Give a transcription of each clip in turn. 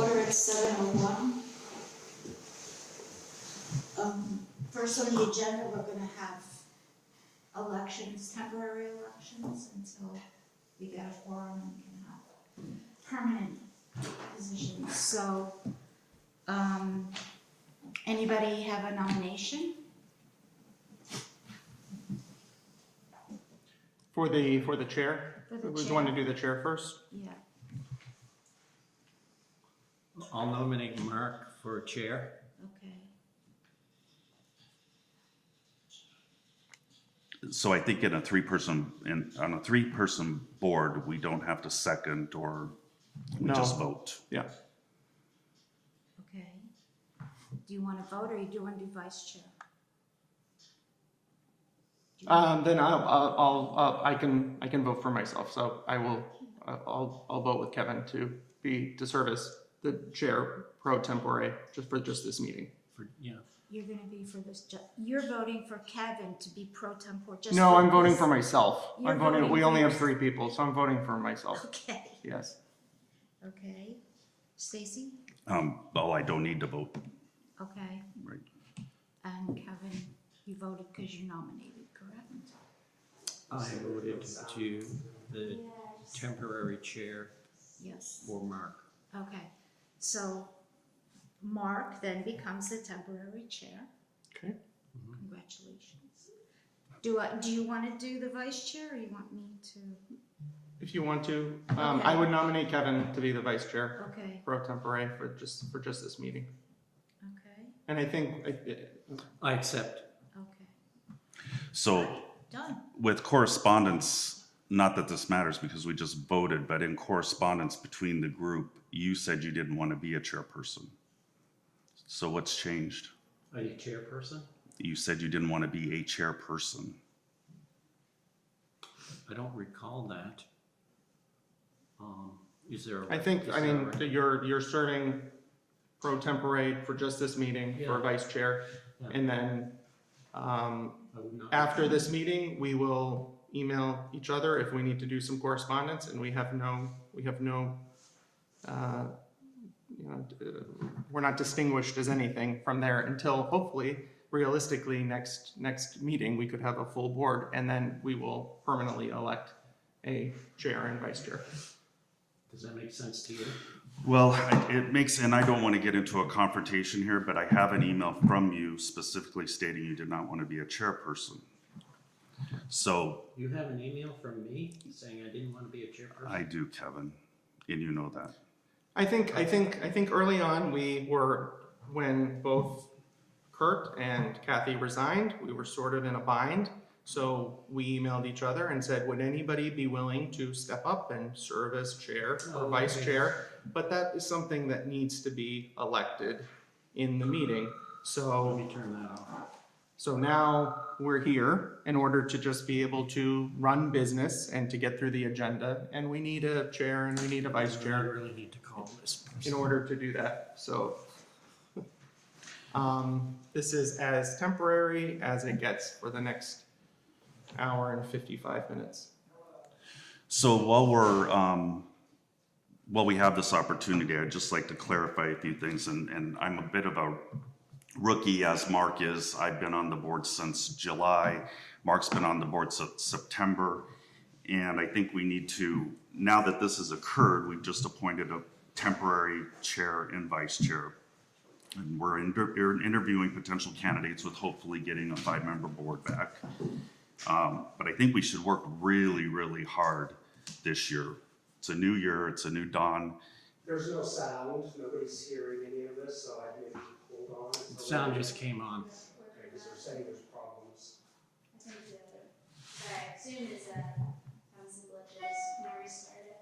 order at 7:01. First on the agenda, we're going to have elections, temporary elections, until we get a quorum and can have permanent positions. So, anybody have a nomination? For the chair? For the Would you chair. want to do the chair first? Yeah. I'll nominate Mark for chair. Okay. So I think on a three-person board, we don't have to second or we No. just vote. Yeah. Okay. Do you want to vote, or do you want to do vice chair? Then I can vote for myself. So I'll vote with Kevin to serve as the chair pro tempore for this meeting. You're going to be for this. You're voting for Kevin to be pro tempore. Just No, for I'm voting this. for myself. You're I'm voting. voting We for only have yourself. 3 people, so I'm voting for myself. Okay. Yes. Okay. Stacy. Oh, I don't need to vote. Okay. Right. And Kevin, you voted because you nominated, correct? I voted to the temporary chair Yes. for Mark. Okay. So Mark then becomes the temporary chair. Okay. Congratulations. Do you want to do the vice chair, or you want me to? If you want to, Okay. I would nominate Kevin to be the vice chair Okay. pro tempore for just this meeting. Okay. And I think I accept. Okay. So Done. with correspondence, not that this matters because we just voted, but in correspondence between the group, you said you didn't want to be a chairperson. So what's changed? Are you chairperson? You said you didn't want to be a chairperson. I don't recall that. Is there? I think, I mean, you're serving pro tempore for just this meeting for Yeah. vice chair. Yeah. And then I would not. after this meeting, we will email each other if we need to do some correspondence, and we have no, we're not distinguished as anything from there until hopefully, realistically, next meeting, we could have a full board, and then we will permanently elect a chair and vice chair. Does that make sense to you? Well, it makes, and I don't want to get into a confrontation here, but I have an email from you specifically stating you did not want to be a chairperson. So You have an email from me saying I didn't want to be a chairperson? I do, Kevin, and you know that. I think early on when both Kurt and Kathy resigned, we were sort of in a bind. So we emailed each other and said, would anybody be willing to step up and serve as chair or vice okay. chair? But that is something that needs to be elected in the meeting. Let So, me turn that off. so now we're here in order to just be able to run business and to get through the agenda. And we need a chair and we need a vice I chair really need to call this in person. order to do that. So this is as temporary as it gets for the next hour and 55 minutes. So while we have this opportunity, I'd just like to clarify a few things, and I'm a bit of a rookie as Mark is. I've been on the board since July. Mark's been on the board since September, and I think we need to, now that this has occurred, we've just appointed a temporary chair and vice chair. And we're interviewing potential candidates with hopefully getting a 5-member board back. But I think we should work really, really hard this year. It's a new year, it's a new dawn. There's no sound, nobody's hearing any of this, so I maybe hold on. The sound just came on. Okay, because they're saying there's problems. I think the other. Alright, Zoom is having some glitches. I'm gonna restart it.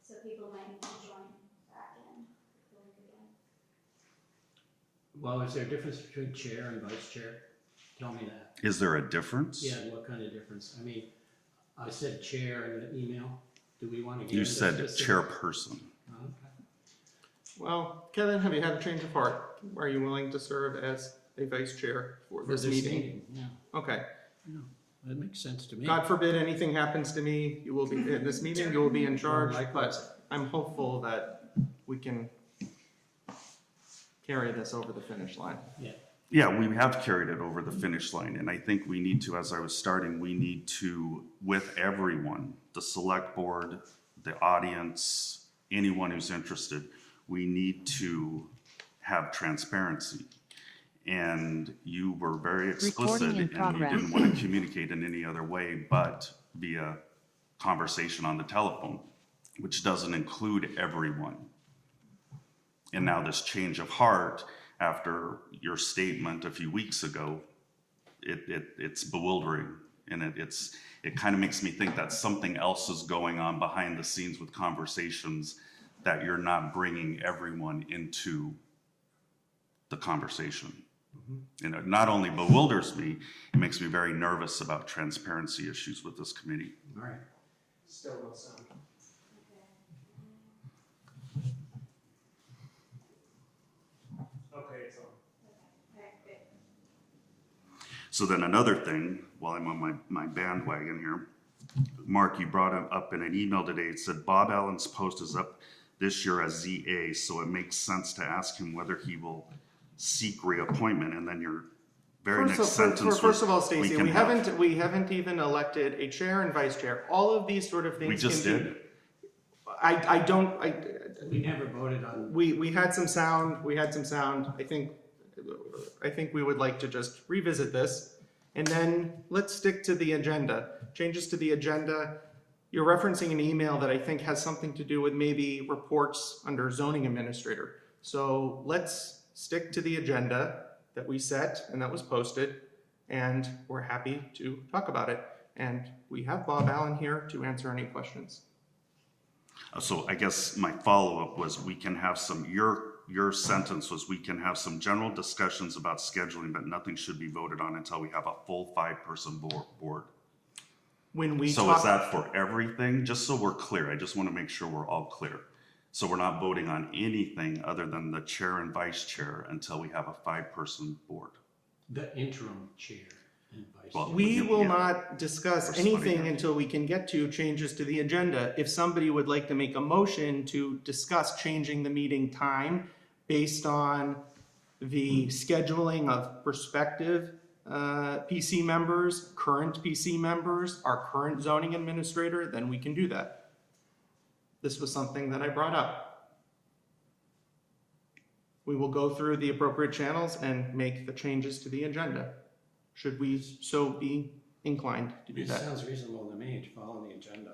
So people might need to join back in. The link again. Well, is there a difference between chair and vice chair? Tell me that. Is there a difference? Yeah, what kind of difference? I mean, I said chair in the email. Do we want to get You into said specific- chairperson. Okay. Well, Kevin, have you had a change of heart? Are you willing to serve as a vice chair for For this meeting? Yeah, Okay. that makes sense to me. God forbid anything happens to me, you will be, in this meeting, you will be in charge, Likewise. but I'm hopeful that we can carry this over the finish line. Yeah, we have carried it over the finish line, and I think we need to, as I was starting, we need to, with everyone, the select board, the audience, anyone who's interested, we need to have transparency. And you were very explicit, Recording in and you progress. didn't want to communicate in any other way but via conversation on the telephone, which doesn't include everyone. And now this change of heart after your statement a few weeks ago, it's bewildering, and it kind of makes me think that something else is going on behind the scenes with conversations that you're not bringing everyone into the conversation. And it not only bewilders me, it makes me very nervous about transparency issues with this committee. All right. Still no sound. Okay, it's on. Alright, good. So then another thing, while I'm on my bandwagon here, Mark, you brought up in an email today, it said Bob Allen's post is up this year as ZA, so it makes sense to ask him whether he will seek reappointment, and then your very next sentence was, First of all, Stacy, can we have- haven't even elected a chair and vice chair. All of these sort of things. We just can be- did. We never voted on, We had some sound. I think we would like to just revisit this, and then let's stick to the agenda. Changes to the agenda. You're referencing an email that I think has something to do with maybe reports under zoning administrator. So let's stick to the agenda that we set and that was posted, and we're happy to talk about it. And we have Bob Allen here to answer any questions. So I guess my follow-up was we can have some, your sentence was we can have some general discussions about scheduling, but nothing should be voted on until we have a full 5-person board. When we So talk, is that for everything? Just so we're clear, I just want to make sure we're all clear. So we're not voting on anything other than the chair and vice chair until we have a 5-person board. the interim chair and vice Well, chair. we will Yeah. not discuss We're splitting anything hairs. until we can get to changes to the agenda. If somebody would like to make a motion to discuss changing the meeting time based on the scheduling of prospective PC members, current PC members, our current zoning administrator, then we can do that. This was something that I brought up. We will go through the appropriate channels and make the changes to the agenda, should we so be inclined to do It that. sounds reasonable to me to follow the agenda.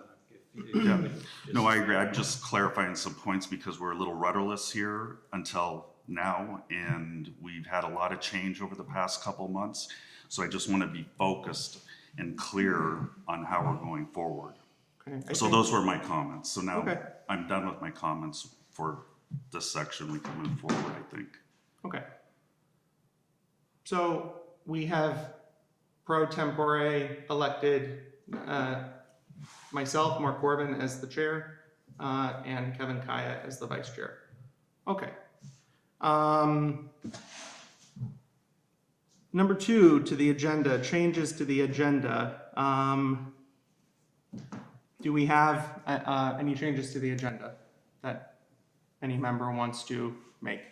Yeah. No, I agree. I'm just clarifying some points because we're a little rudderless here until now, and we've had a lot of change over the past couple months. So I just want to be focused and clear on how we're going forward. Okay, I So think- those were my comments. So now Okay. I'm done with my comments for this section. We can move forward, I think. Okay. So we have pro tempore elected myself, Mark Corbin, as the chair, and Kevin Kaya as the vice chair. Okay. Number 2 to the agenda, changes to the agenda. Do we have any changes to the agenda that any member wants to make?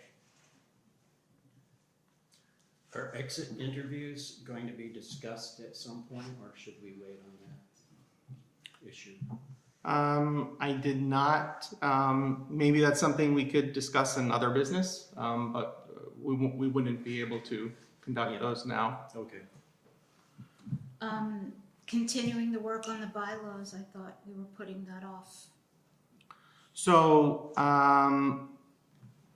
Are exit interviews going to be discussed at some point, or should we wait on that issue? I did not, maybe that's something we could discuss in other business, but we wouldn't be able to conduct those now. Okay. Continuing the work on the bylaws, I thought we were putting that off. So,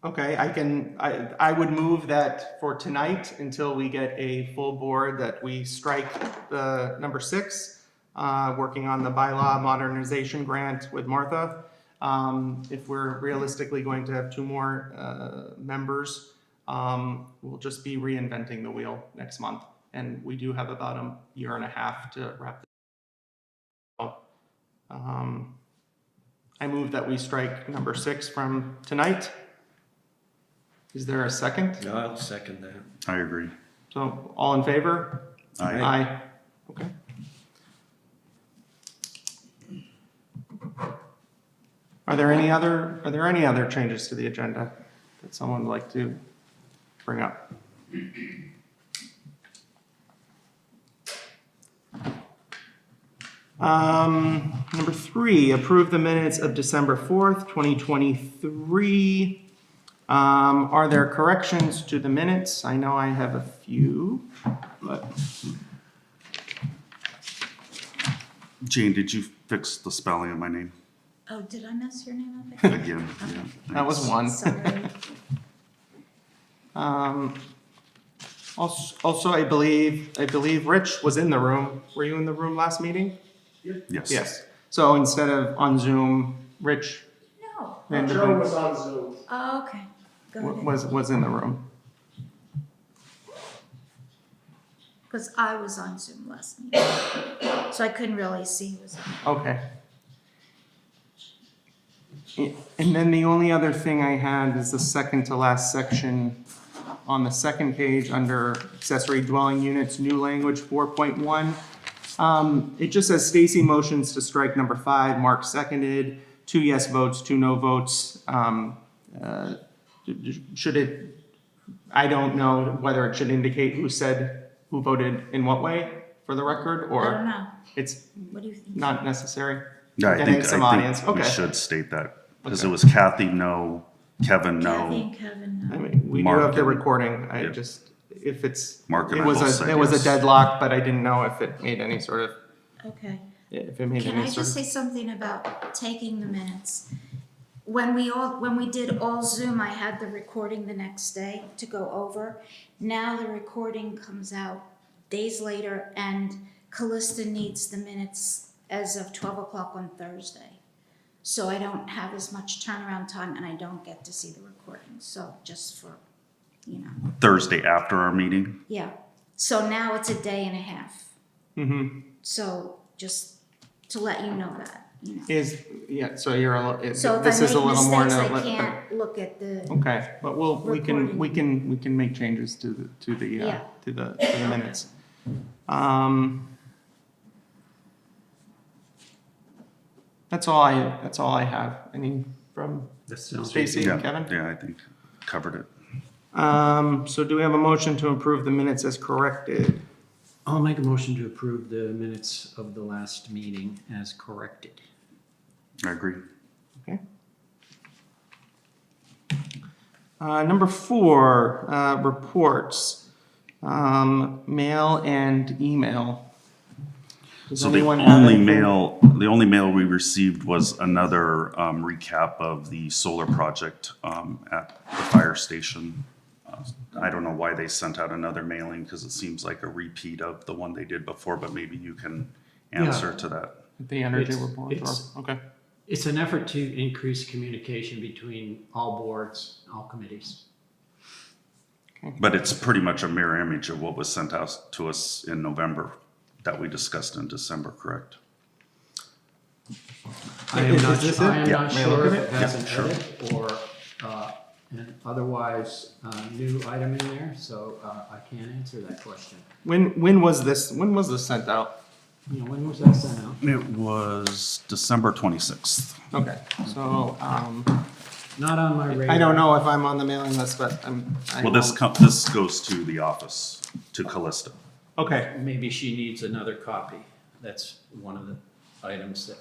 okay, I would move that for tonight until we get a full board that we strike the number 6, working on the bylaw modernization grant with Martha. If we're realistically going to have 2 more members, we'll just be reinventing the wheel next month. And we do have about a year and a half to wrap this up. I move that we strike number 6 from tonight. Is there a second? No, I'll second that. I agree. So, all in favor? Aye. Aye. Okay. Are there any other changes to the agenda that someone would like to bring up? Number 3, approve the minutes of December 4th, 2023. Are there corrections to the minutes? I know I have a few, but Jane, did you fix the spelling of my name Oh, did I mess your name up? again? Yeah, that was one. Sorry. Also, I believe Rich was in the room. Were you in the room last meeting? Yes. Yes. So instead of on Zoom, Rich No. Joe was on Zoom. Oh, okay. Go ahead. was in the room. Because I was on Zoom last meeting, so I couldn't really see who was on. Okay. And then the only other thing I had is the second to last section on the second page under accessory dwelling units, new language 4.1. It just says Stacy motions to strike number 5, Mark seconded, 2 yes votes, 2 no votes. Should it, I don't know whether it should indicate who voted in what way for the record, I don't or know. it's What do you think? not necessary? Yeah, I Getting think, some I audience. think we Okay. should state that, because Okay. it was Kathy, no, Kevin, Kathy no. and Kevin, I no. mean, we do Mark have the and- recording, I yeah. just, if it's, Mark and it I was both a, said it was a yes. deadlock, but I didn't know if it made any sort of, Okay. if it made Can any I sort just of. say something about taking the minutes? When we did all Zoom, I had the recording the next day to go over. Now the recording comes out days later, and Callista needs the minutes as of 12 o'clock on Thursday. So I don't have as much turnaround time, and I don't get to see the recording, so just for, Thursday after our meeting. yeah. So now it's a day and a half. Mm-hmm. So just to let you know that. So you're a little, So if this I is a make little more. mistakes, I can't look at the, Okay, but we Recording. can make changes to the Yeah. minutes. That's all I have. Any from That sounds Stacy easy. and Kevin? Yeah, I think covered it. So do we have a motion to approve the minutes as corrected? I'll make a motion to approve the minutes of the last meeting as corrected. I agree. Okay. Number 4, reports, mail and email. Does So the anyone have only anything? mail we received was another recap of the solar project at the fire station. I don't know why they sent out another mailing, because it seems like a repeat of the one they did before, but maybe you can answer to that. The energy It's- report, it's- okay. It's an effort to increase communication between all boards, all committees. But it's pretty much a mirror image of what was sent out to us in November that we discussed in December, correct? I am Is not, this I it? am Yeah. not May I look sure at if it? it has Yeah, an sure. edit or an otherwise new item in there, so I can't answer that question. When was this sent out? When was that sent out? It was December 26th. Okay, so, Not on my radar. I don't know if I'm on the mailing list, but Well, this goes to the office, to Callista. Okay, Maybe she needs another copy. That's one of the items that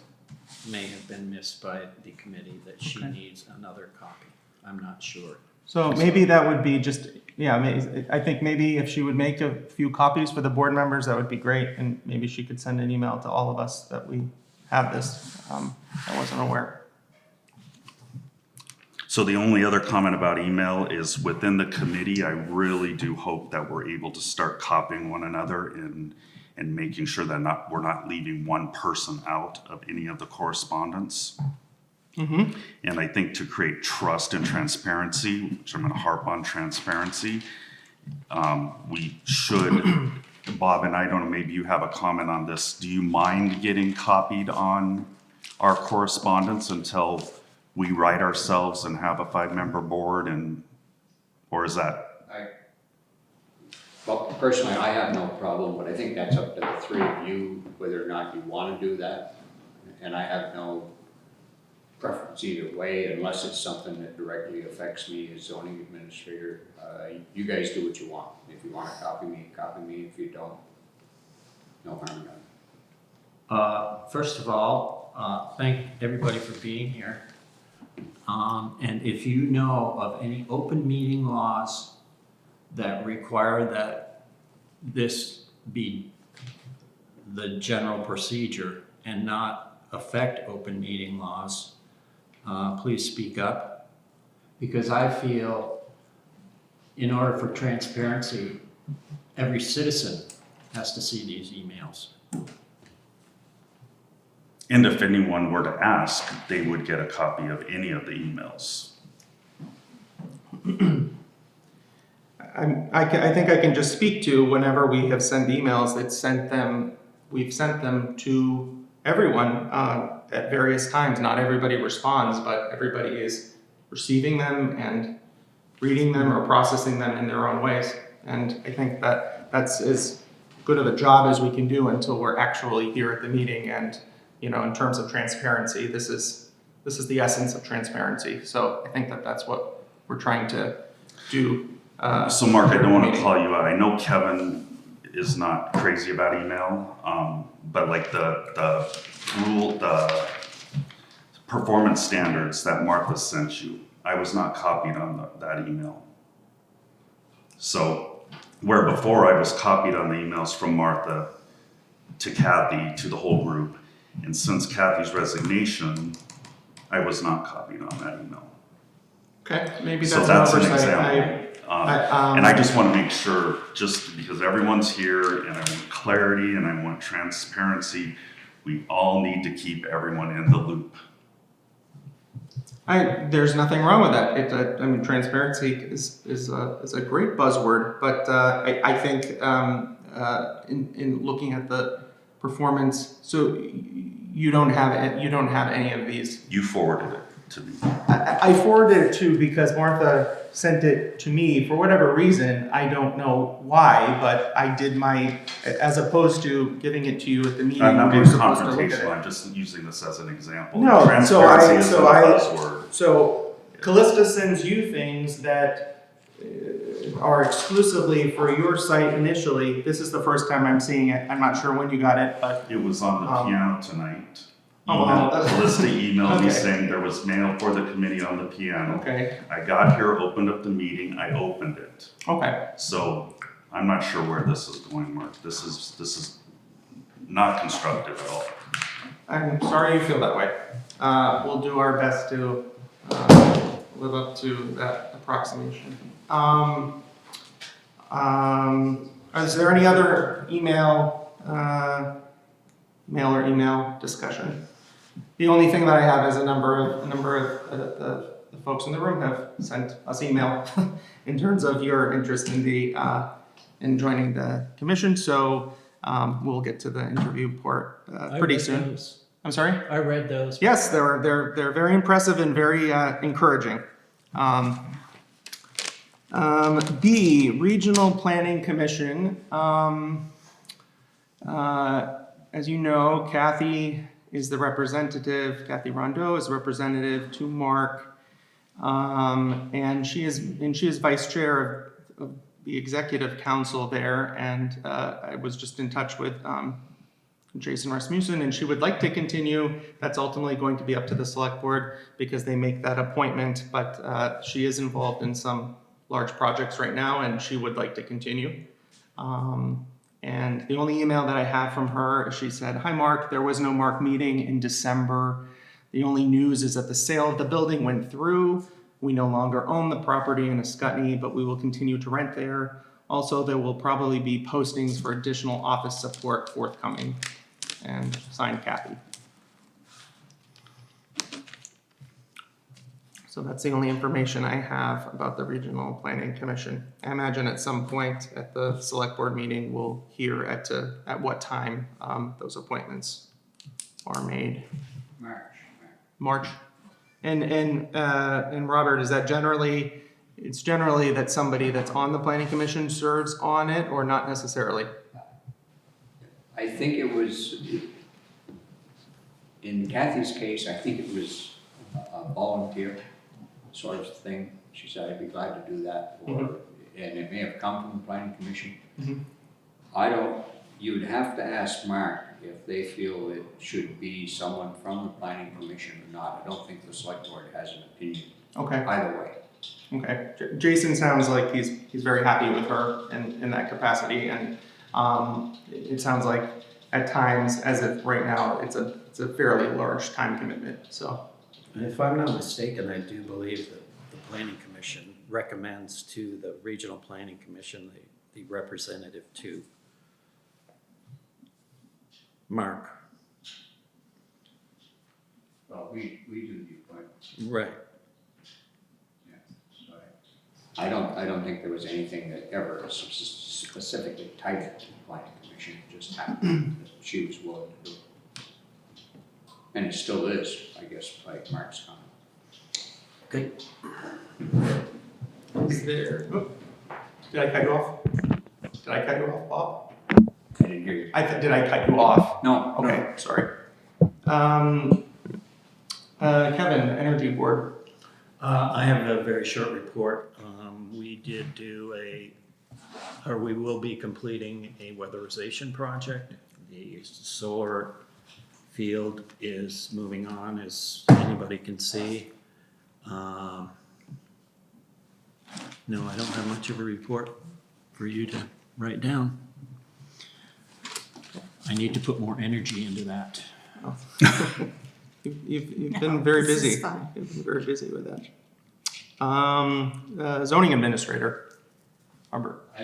may have been missed by the committee, that she Okay. needs another copy. I'm not sure. so maybe that would be just, I think maybe if she would make a few copies for the board members, that would be great, and maybe she could send an email to all of us that we have this. I wasn't aware. So the only other comment about email is within the committee, I really do hope that we're able to start copying one another and making sure that we're not leaving one person out of any of the correspondence. Mm-hmm. And I think to create trust and transparency, which I'm gonna harp on transparency, we should, Bob, and I don't know, maybe you have a comment on this. Do you mind getting copied on our correspondence until we write ourselves and have a 5-member board, or is that? Well, personally, I have no problem, but I think that's up to the 3 of you, whether or not you want to do that. And I have no preference either way, unless it's something that directly affects me as zoning administrator. You guys do what you want. If you want to copy me. If you don't, no harm done. First of all, thank everybody for being here. And if you know of any open meeting laws that require that this be the general procedure and not affect open meeting laws, please speak up. Because I feel in order for transparency, every citizen has to see these emails. And if anyone were to ask, they would get a copy of any of the emails. I think I can just speak to whenever we have sent emails we've sent them to everyone at various times. Not everybody responds, but everybody is receiving them and reading them or processing them in their own ways. And I think that that's as good of a job as we can do until we're actually here at the meeting. And in terms of transparency, this is the essence of transparency. So I think that that's what we're trying to do. So Mark, I don't want to call you out. I know Kevin is not crazy about email, but like the performance standards that Martha sent you, I was not copied on that email. So where before I was copied on the emails from Martha to Kathy to the whole group, and since Kathy's resignation, I was not copied on that email. Okay, maybe So that's that's an an oversight. example. And I just want to make sure, just because everyone's here and I want clarity and I want transparency, we all need to keep everyone in the loop. There's nothing wrong with that. Transparency is a great buzzword, but I think in looking at the performance, so you don't have any of these. You forwarded it to me. I forwarded it to because Martha sent it to me for whatever reason. I don't know why, but I did as opposed to giving it to you at the meeting. I'm not we were being supposed to look at confrontational. it. I'm just using this as an example. No, Transparency is a buzzword. So Callista sends you things that are exclusively for your site initially. This is the first time I'm seeing it. I'm not sure when you got it, but It was on the piano tonight. wow. Melissa emailed me Okay. saying there was mail for the committee on the piano. okay, I got here, opened up the meeting, I opened it. okay. So I'm not sure where this is going, Mark. This is not constructive at all. I'm sorry you feel that way. We'll do our best to live up to that approximation. Is there any other email discussion? The only thing that I have is a number of the folks in the room have sent us email in terms of your interest in joining the commission. So we'll get to the interview part pretty soon. Those. I'm sorry? I read those. Yes, they're very impressive and very encouraging. B, Regional Planning Commission. As you know, Kathy is the representative, Kathy Rondeau is representative to Mark, and she is vice chair of the executive council there, and I was just in touch with Jason Rasmussen, and she would like to continue. That's ultimately going to be up to the select board because they make that appointment, but she is involved in some large projects right now, and she would like to continue. And the only email that I have from her, she said, "Hi Mark, there was no Mark meeting in December. The only news is that the sale of the building went through. We no longer own the property in Ascutney, but we will continue to rent there. Also, there will probably be postings for additional office support forthcoming." And signed, Kathy. So that's the only information I have about the Regional Planning Commission. I imagine at some point at the select board meeting, we'll hear at what time those appointments are made. March. And Robert, is that generally, it's generally that somebody that's on the Planning Commission serves on it, or not necessarily? I think it was, in Kathy's case, I think it was volunteer sort of thing. She said, I'd be glad to do that, or, and it may have come from the planning commission. You'd have to ask Mark if they feel it should be someone from the planning commission or not. I don't think the select board has an opinion Okay, either way. okay. Jason sounds like he's very happy with her in that capacity, and it sounds like at times, as of right now, it's a fairly large time commitment, so. If I'm not mistaken, I do believe that the planning commission recommends to the regional planning commission the representative to Mark. Well, we do the appointment. Right. So I don't think there was anything that ever specifically tied it to the planning commission. It just happened that she was willing to do it. And it still is, I guess, by Mark's comment. Good. Is there, did I cut you off? Did I cut you off, Bob? I didn't hear you. Did I cut you off? No, Okay, sorry. Kevin, Energy Board. I have a very short report. We did we will be completing a weatherization project. The solar field is moving on, as anybody can see. No, I don't have much of a report for you to write down. I need to put more energy into that. You've been very this is busy. fun. You've been very busy with that. Zoning Administrator, Robert. I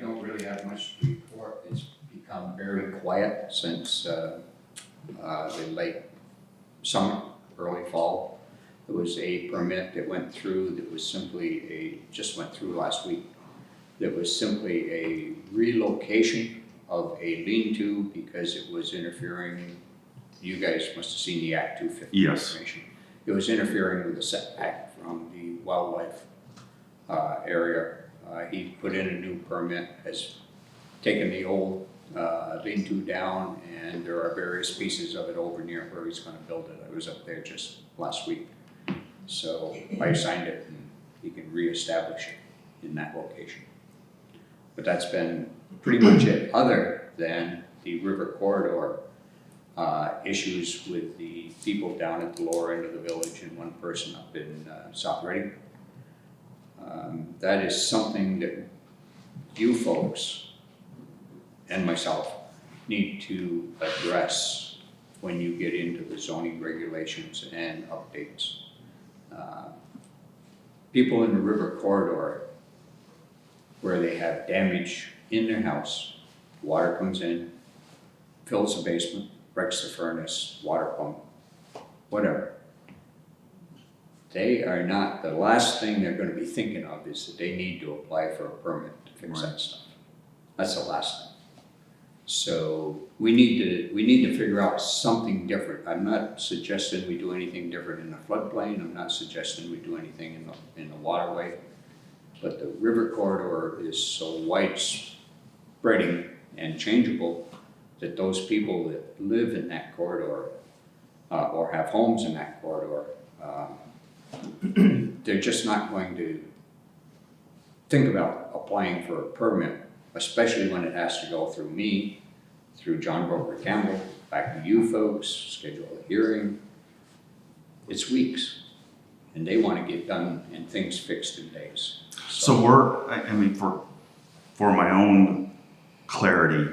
don't really have much to report. It's become very quiet since the late summer, early fall. There was a permit that went through that was simply just went through last week. That was simply a relocation of a lean-to because it was interfering. You guys must have seen the Act 250 Yes. information. It was interfering with the setback from the wildlife area. He put in a new permit, has taken the old lean-to down, and there are various pieces of it over near where he's going to build it. I was up there just last week. So I signed it and he can reestablish it in that location. But that's been pretty much it, other than the river corridor issues with the people down at the lower end of the village and one person up in South Reading. That is something that you folks and myself need to address when you get into the zoning regulations and updates. People in the river corridor where they have damage in their house, water comes in, fills the basement, breaks the furnace, water pump, whatever. They are not, the last thing they're gonna be thinking of is that they need to apply for a permit to fix that stuff. That's the last thing. So we need to figure out something different. I'm not suggesting we do anything different in the floodplain. I'm not suggesting we do anything in the waterway. But the river corridor is so widespreading and changeable that those people that live in that corridor or have homes in that corridor, they're just not going to think about applying for a permit, especially when it has to go through me, through John Broker Campbell, back to you folks, schedule a hearing. It's weeks, and they want to get done and things fixed in days. So I mean, for my own clarity,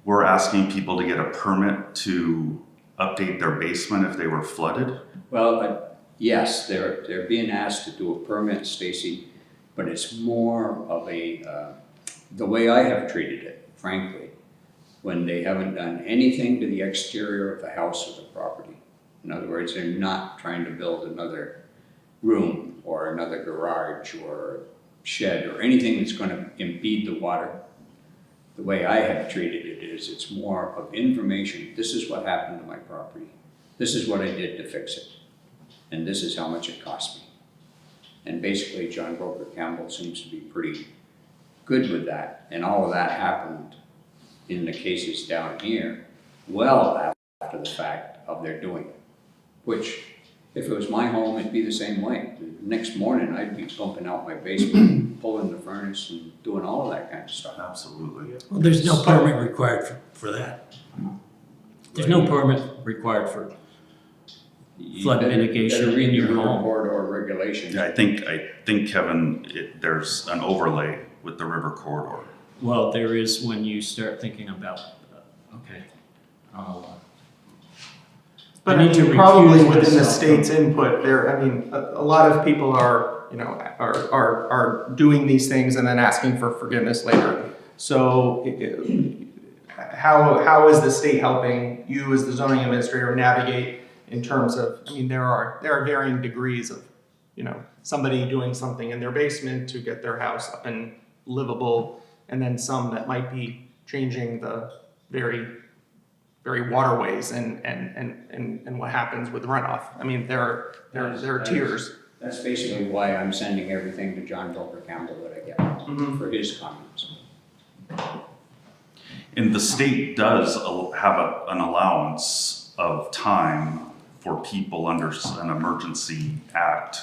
we're asking people to get a permit to update their basement if they were flooded? Well, yes, they're being asked to do a permit, Stacy, but it's more of a, the way I have treated it, frankly, when they haven't done anything to the exterior of the house or the property. In other words, they're not trying to build another room or another garage or shed or anything that's going to impede the water. The way I have treated it is it's more of information. This is what happened to my property. This is what I did to fix it. And this is how much it cost me. And basically John Broker Campbell seems to be pretty good with that. And all of that happened in the cases down here well after the fact of their doing it, which If it was my home, it'd be the same way. The next morning, I'd be pumping out my basement, pulling the furnace and doing all of that kind of stuff. Absolutely. Well, there's no permit required for that. There's no permit required for flood mitigation Better read in your the river home. corridor regulations. Yeah, I think Kevin, there's an overlay with the river corridor. Well, there is when you start thinking about, okay. But I I need to mean, probably recuse within the myself state's input there, I mean, a lot of people are, you know, are doing these things and then asking for forgiveness later. So how is the state helping you as the zoning administrator navigate in terms of, I mean, there are varying degrees of, you know, somebody doing something in their basement to get their house up and livable, and then some that might be changing the very waterways and what happens with runoff. I mean, there are tiers. That's basically why I'm sending everything to John Broker Campbell that I get for his comments. And the state does have an allowance of time for people under an emergency act,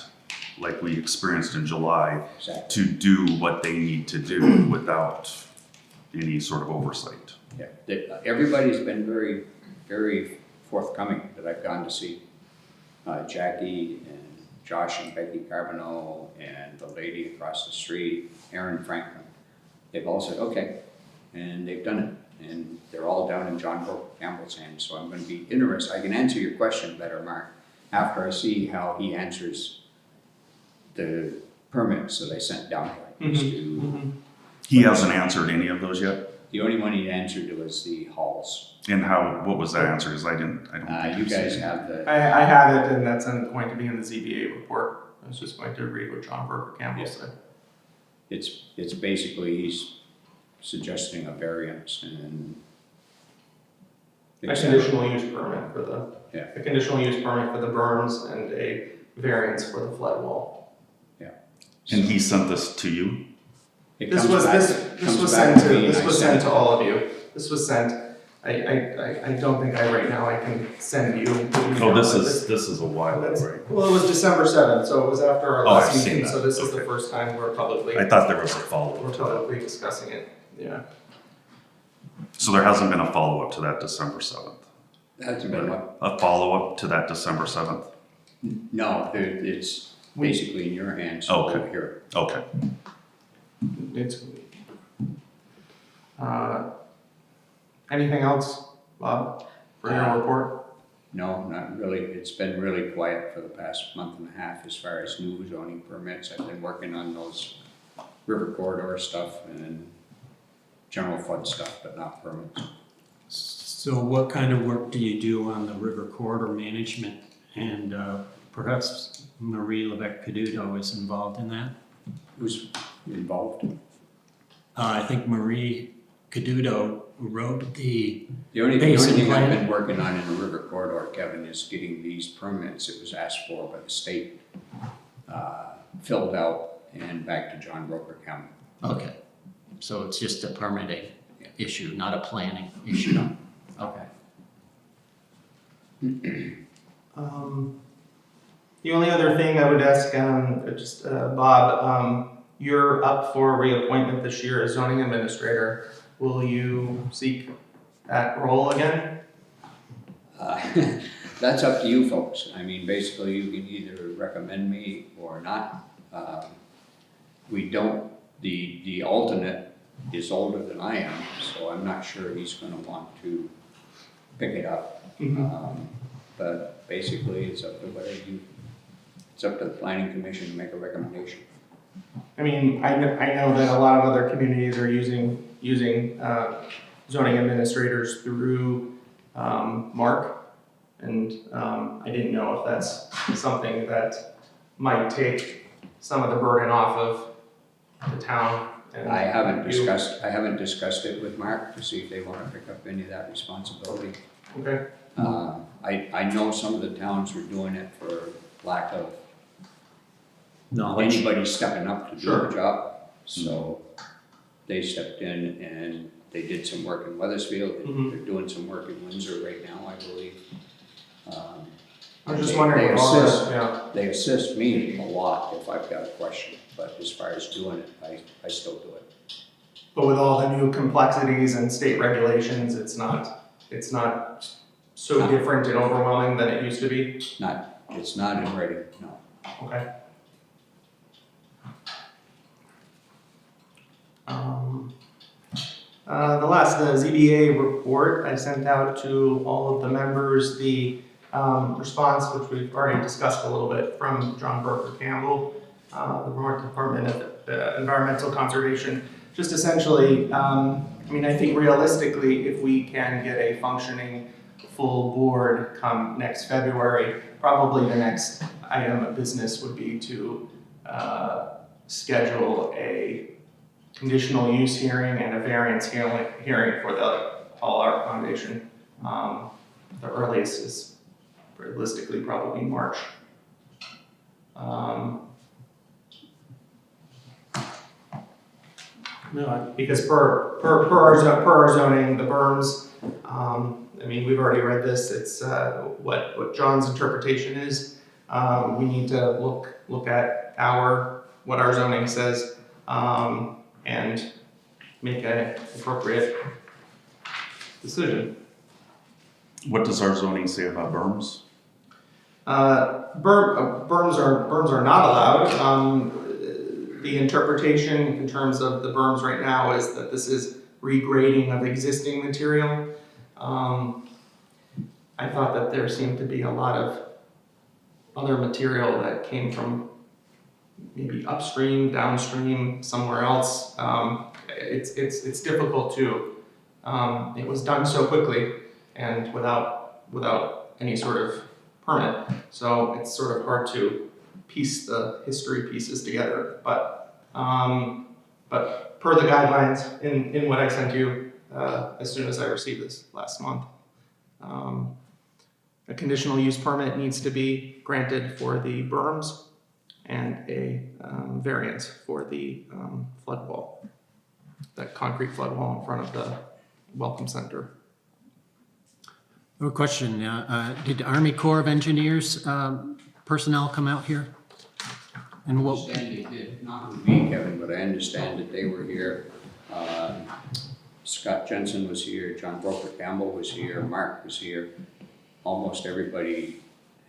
like we experienced in July, Exactly. to do what they need to do without any sort of oversight. Yeah, everybody's been very, very forthcoming that I've gone to see. Jackie and Josh and Becky Carbonneau and the lady across the street, Aaron Franklin. They've all said, okay, and they've done it. And they're all down in John Campbell's hands, so I'm gonna be interested. I can answer your question better, Mark, after I see how he answers the permits that I sent down to He hasn't answered any of those yet? The only one he answered was the halls. And what was that answer? Because I don't think You I've guys seen it. have the, I have it, and that's going to be in the ZBA report. I was just going to read what John Broker Campbell said. it's basically, he's suggesting a variance and. A conditional use permit for the, Yeah. a conditional use permit for the berms and a variance for the flood wall. And he sent this to you? It This comes was, back- this comes was back sent to, me and this I was send sent to all of you. This was sent, I don't think right now I can send you. Oh, this is a while ago, right? Well, it was December 7th, so it was after our Oh, I've last seen meeting, that. so this is the Okay. first time we're publicly, I thought there was a follow-up to that. publicly discussing it, yeah. So there hasn't been a follow-up to that December 7th? Hasn't been what? A follow-up to that December 7th? No, it's basically in your hands Okay. over here. Okay. It's, anything else, Bob, for your report? No, not really. It's been really quiet for the past month and a half as far as new zoning permits. I've been working on those river corridor stuff and general flood stuff, but not permits. So what kind of work do you do on the river corridor management? And perhaps Marie Levesque-Caduto is involved in that? Who's involved? I think Marie Caduto wrote the The only Basin thing I've plan. been working on in the river corridor, Kevin, is getting these permits that was asked for by the state filled out and back to John Broker County. Okay, so it's just a permitting issue, not a planning issue? Okay. The only other thing I would ask, Bob, you're up for reappointment this year as zoning administrator. Will you seek that role again? That's up to you folks. I mean, basically, you can either recommend me or not. We don't, the alternate is older than I am, so I'm not sure he's gonna want to pick it up. But basically, it's up to it's up to the planning commission to make a recommendation. I mean, I know that a lot of other communities are using zoning administrators through Mark, and I didn't know if that's something that might take some of the burden off of the town. And I haven't you. discussed it with Mark to see if they wanna pick up any of that responsibility. Okay. I know some of the towns were doing it for lack of Knowledge. anybody stepping up to do Sure. the job. So they stepped in and they did some work in Weathersfield. They're doing some work in Windsor right now, I believe. I'm just They- wondering, they with all assist. this, yeah. They assist me a lot if I've got a question, but as far as doing it, I still do it. But with all the new complexities and state regulations, it's not so No. different and overwhelming than it used to be. It's not in writing, no. Okay. The ZBA report, I sent out to all of the members the response, which we've already discussed a little bit, from John Campbell, the Vermont Department of Environmental Conservation. Just essentially, I mean, I think realistically, if we can get a functioning full board come next February, probably the next item of business would be to schedule a conditional use hearing and a variance hearing for the Hall Art Foundation. The earliest is realistically probably March. No, because per our zoning, the berms, I mean, we've already read this, it's what John's interpretation is. We need to look at what our zoning says, and make an appropriate decision. What does our zoning say about berms? Berms are not allowed. The interpretation in terms of the berms right now is that this is regrading of existing material. I thought that there seemed to be a lot of other material that came from maybe upstream, downstream, somewhere else. It's difficult to. It was done so quickly and without any sort of permit, so it's sort of hard to piece the history pieces together. But per the guidelines in what I sent you as soon as I received this last month, a conditional use permit needs to be granted for the berms and a variance for the flood wall, that concrete flood wall in front of the Welcome Center. A question, did Army Corps of Engineers personnel come out here? And I what, understand they did, not with me, Kevin, but I understand that they were here. Scott Jensen was here, John Campbell was here, Mark was here. Almost everybody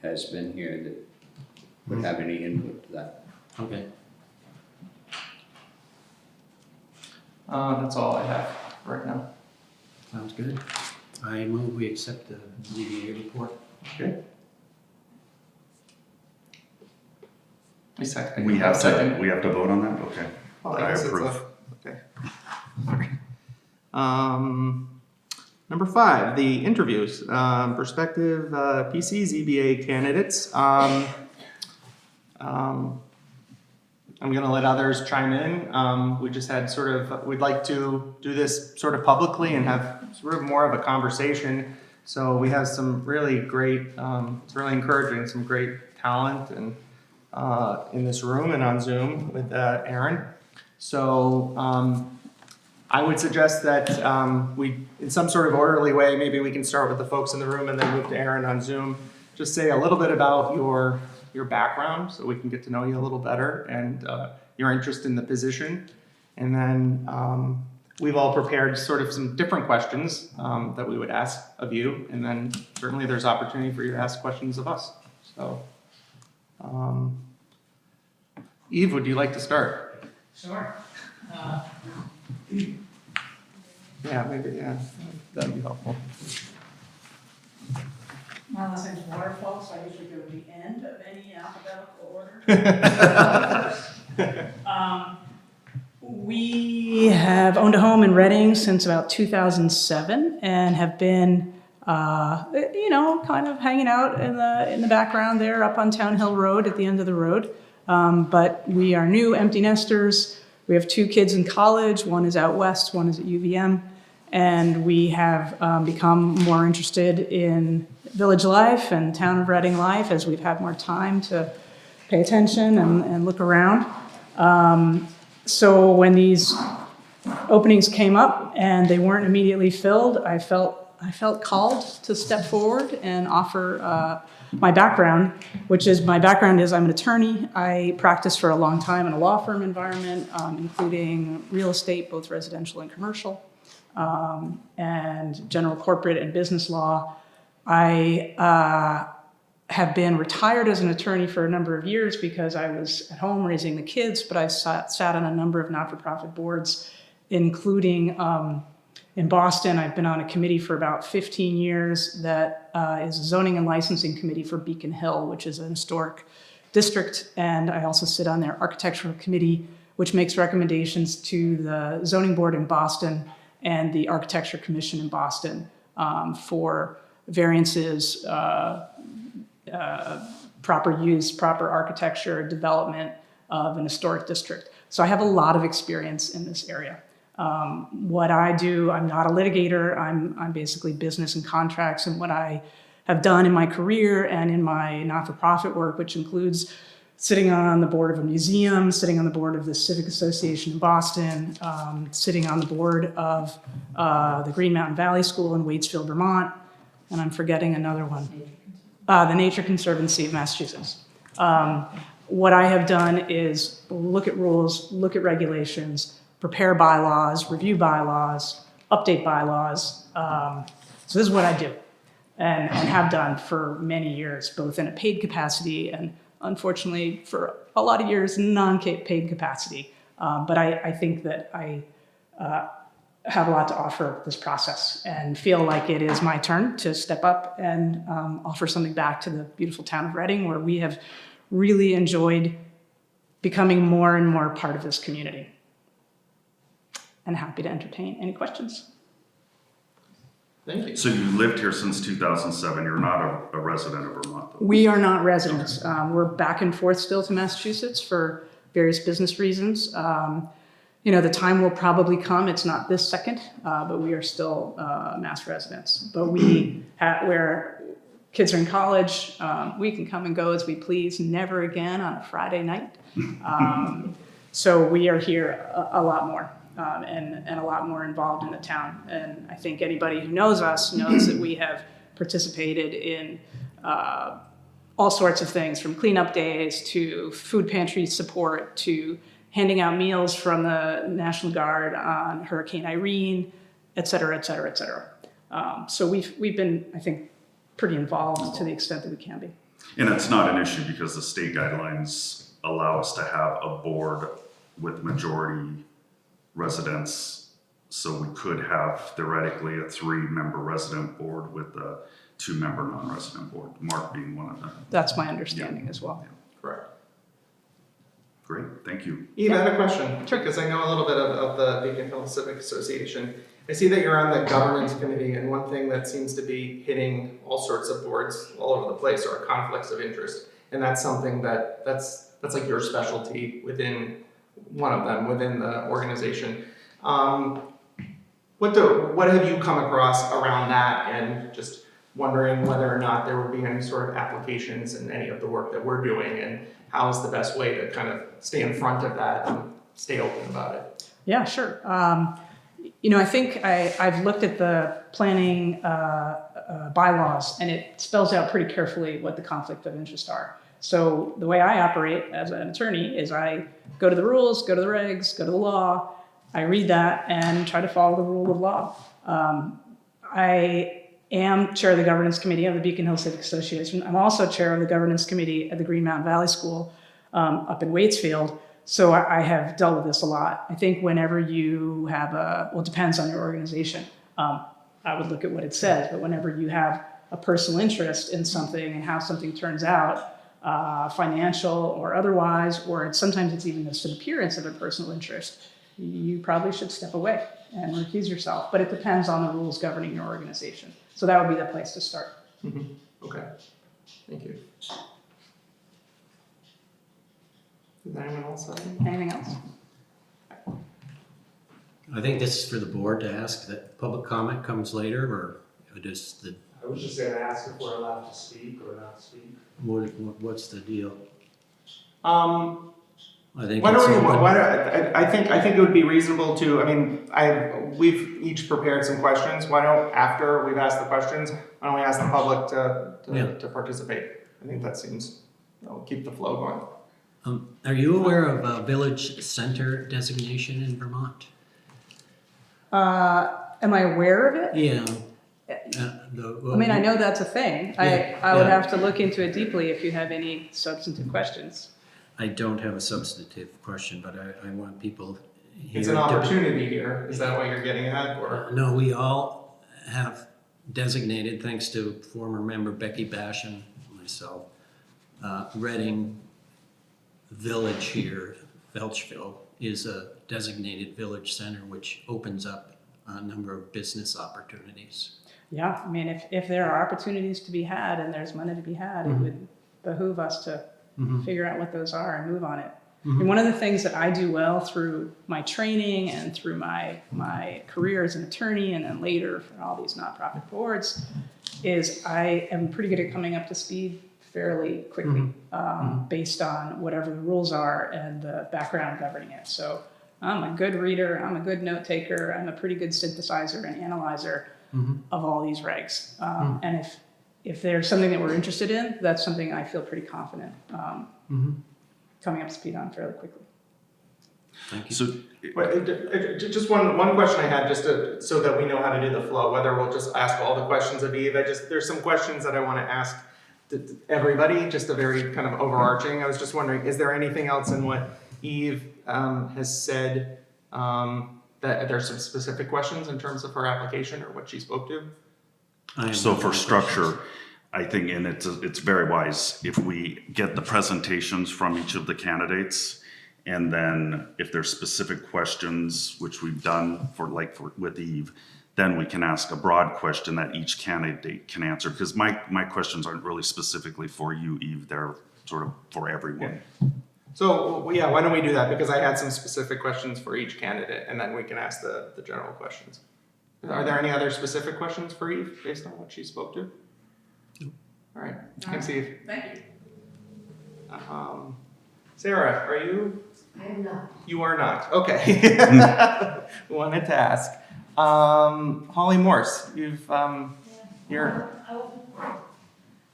has been here that would have any input to that. okay. That's all I have right now. Sounds good. I move we accept the ZBA report. Okay. I second. We have second. to vote on that? Okay. Well, I guess it's approve. okay. Sorry. Number 5, the interviews. Prospective PC ZBA candidates. I'm going to let others chime in. We just had we'd like to do this sort of publicly and have sort of more of a conversation. So we have some really great, it's really encouraging, some great talent and in this room and on Zoom with Aaron. So I would suggest that we, in some sort of orderly way, maybe we can start with the folks in the room and then move to Aaron on Zoom. Just say a little bit about your background so we can get to know you a little better and your interest in the position. And then we've all prepared sort of some different questions that we would ask of you. And then certainly there's opportunity for you to ask questions of us. So, Eve, would you like to start? Sure. Yeah, maybe, yeah, that'd be helpful. My last name's Waterfall, so I usually go to the end of any alphabetical order. We have owned a home in Reading since about 2007 and have been, kind of hanging out in the background there up on Town Hill Road at the end of the road. But we are new empty nesters. We have 2 kids in college. One is out west, one is at UVM. And we have become more interested in village life and town of Reading life as we've had more time to pay attention and look around. So when these openings came up and they weren't immediately filled, I felt I felt called to step forward and offer my background, which is my background is I'm an attorney. I practiced for a long time in a law firm environment, including real estate, both residential and commercial, and general corporate and business law. I have been retired as an attorney for a number of years because I was at home raising the kids, but I sat on a number of not-for-profit boards, including in Boston. I've been on a committee for about 15 years that is a zoning and licensing committee for Beacon Hill, which is an historic district. And I also sit on their architectural committee, which makes recommendations to the zoning board in Boston and the architecture commission in Boston for variances, proper use, proper architecture, development of an historic district. So I have a lot of experience in this area. What I do, I'm not a litigator, I'm basically business and contracts, and what I have done in my career and in my not-for-profit work, which includes sitting on the board of a museum, sitting on the board of the Civic Association in Boston, sitting on the board of the Green Mountain Valley School in Waitsfield, Vermont, and I'm forgetting another one. The Nature Conservancy of Massachusetts. What I have done is look at rules, look at regulations, prepare bylaws, review bylaws, update bylaws. So this is what I do and have done for many years, both in a paid capacity and unfortunately for a lot of years, non-paid capacity. But I think that I have a lot to offer this process and feel like it is my turn to step up and offer something back to the beautiful town of Reading, where we have really enjoyed becoming more and more part of this community. And happy to entertain any questions. Thank you. So you lived here since 2007. You're not a resident of Vermont, though? We are not residents. We're back and forth still to Massachusetts for various business reasons. You know, the time will probably come, it's not this second, but we are still Mass residents. But where kids are in college, we can come and go as we please, never again on a Friday night. So we are here a lot more. And a lot more involved in the town. And I think anybody who knows us knows that we have participated in all sorts of things, from cleanup days to food pantry support to handing out meals from the National Guard on Hurricane Irene, et cetera, et cetera, et cetera. So we've been, I think, pretty involved to the extent that we can be. And it's not an issue because the state guidelines allow us to have a board with majority residents, so we could have theoretically a 3-member resident board with a 2-member non-resident board, Mark being one of them. That's my understanding as well. Correct. Great, thank you. Eve, I have a question, because I know a little bit of the Beacon Hill Civic Association. I see that you're on the governance committee, and one thing that seems to be hitting all sorts of boards all over the place are conflicts of interest, and that's something that's like your specialty within one of them within the organization. What have you come across around that, and just wondering whether or not there would be any sort of applications in any of the work that we're doing, and how is the best way to kind of stay in front of that and stay open about it? Yeah, sure. You know, I think I've looked at the planning bylaws, and it spells out pretty carefully what the conflict of interest are. So the way I operate as an attorney is I go to the rules, go to the regs, go to the law, I read that and try to follow the rule of law. I am chair of the governance committee of the Beacon Hill Civic Association. I'm also chair of the governance committee at the Green Mountain Valley School up in Waitsfield. So I have dealt with this a lot. I think whenever you have well, it depends on your organization. I would look at what it says, but whenever you have a personal interest in something and how something turns out, financial or otherwise, or sometimes it's even just an appearance of a personal interest, you probably should step away and recuse yourself. But it depends on the rules governing your organization. So that would be the place to start. Mm-hmm. Okay, thank you. Does anyone else have anything? Anything else? I think this is for the board to ask. That public comment comes later, or just the, I was just gonna ask if we're allowed to speak or not speak. what's the deal? I think Why it's don't we, open. I think it would be reasonable to, I mean, we've each prepared some questions. Why don't, after we've asked the questions, why don't we ask the public to participate? I think that seems, that'll keep the flow going. Are you aware of a village center designation in Vermont? Am I aware of it? Yeah. I mean, I know that's a thing. Yeah, I would yeah. have to look into it deeply if you have any substantive questions. I don't have a substantive question, but I want people here. It's an to- opportunity here. Is that what you're getting at, or? No, we all have designated, thanks to former member Becky Bash and myself, Reading Village here, Felchville, is a designated village center which opens up a number of business opportunities. Yeah, I mean, if there are opportunities to be had and there's money to be had, it would behoove us to figure out what those are and move on it. And one of the things that I do well through my training and through my career as an attorney and then later for all these nonprofit boards is I am pretty good at coming up to speed fairly quickly based on whatever the rules are and the background governing it. So I'm a good reader, I'm a good note taker, I'm a pretty good synthesizer and analyzer of all these regs. And if there's something that we're interested in, that's something I feel pretty confident coming up to speed on fairly quickly. Thank you. So, Just one question I had, so that we know how to do the flow, whether we'll just ask all the questions of Eve. There's some questions that I want to ask to everybody, just a very kind of overarching. I was just wondering, is there anything else in what Eve has said that there's some specific questions in terms of her application or what she spoke to? so for structure, I think, and it's very wise, if we get the presentations from each of the candidates, and then if there's specific questions, which we've done with Eve, then we can ask a broad question that each candidate can answer. Because my questions aren't really specifically for you, Eve, they're sort of for everyone. So, yeah, why don't we do that? Because I had some specific questions for each candidate, and then we can ask the general questions. Are there any other specific questions for Eve based on what she spoke to? All right, thanks, Eve. Thank you. Sarah, are you? I am not. You are not. Okay. Wanted to ask. Holly Morse, you're. I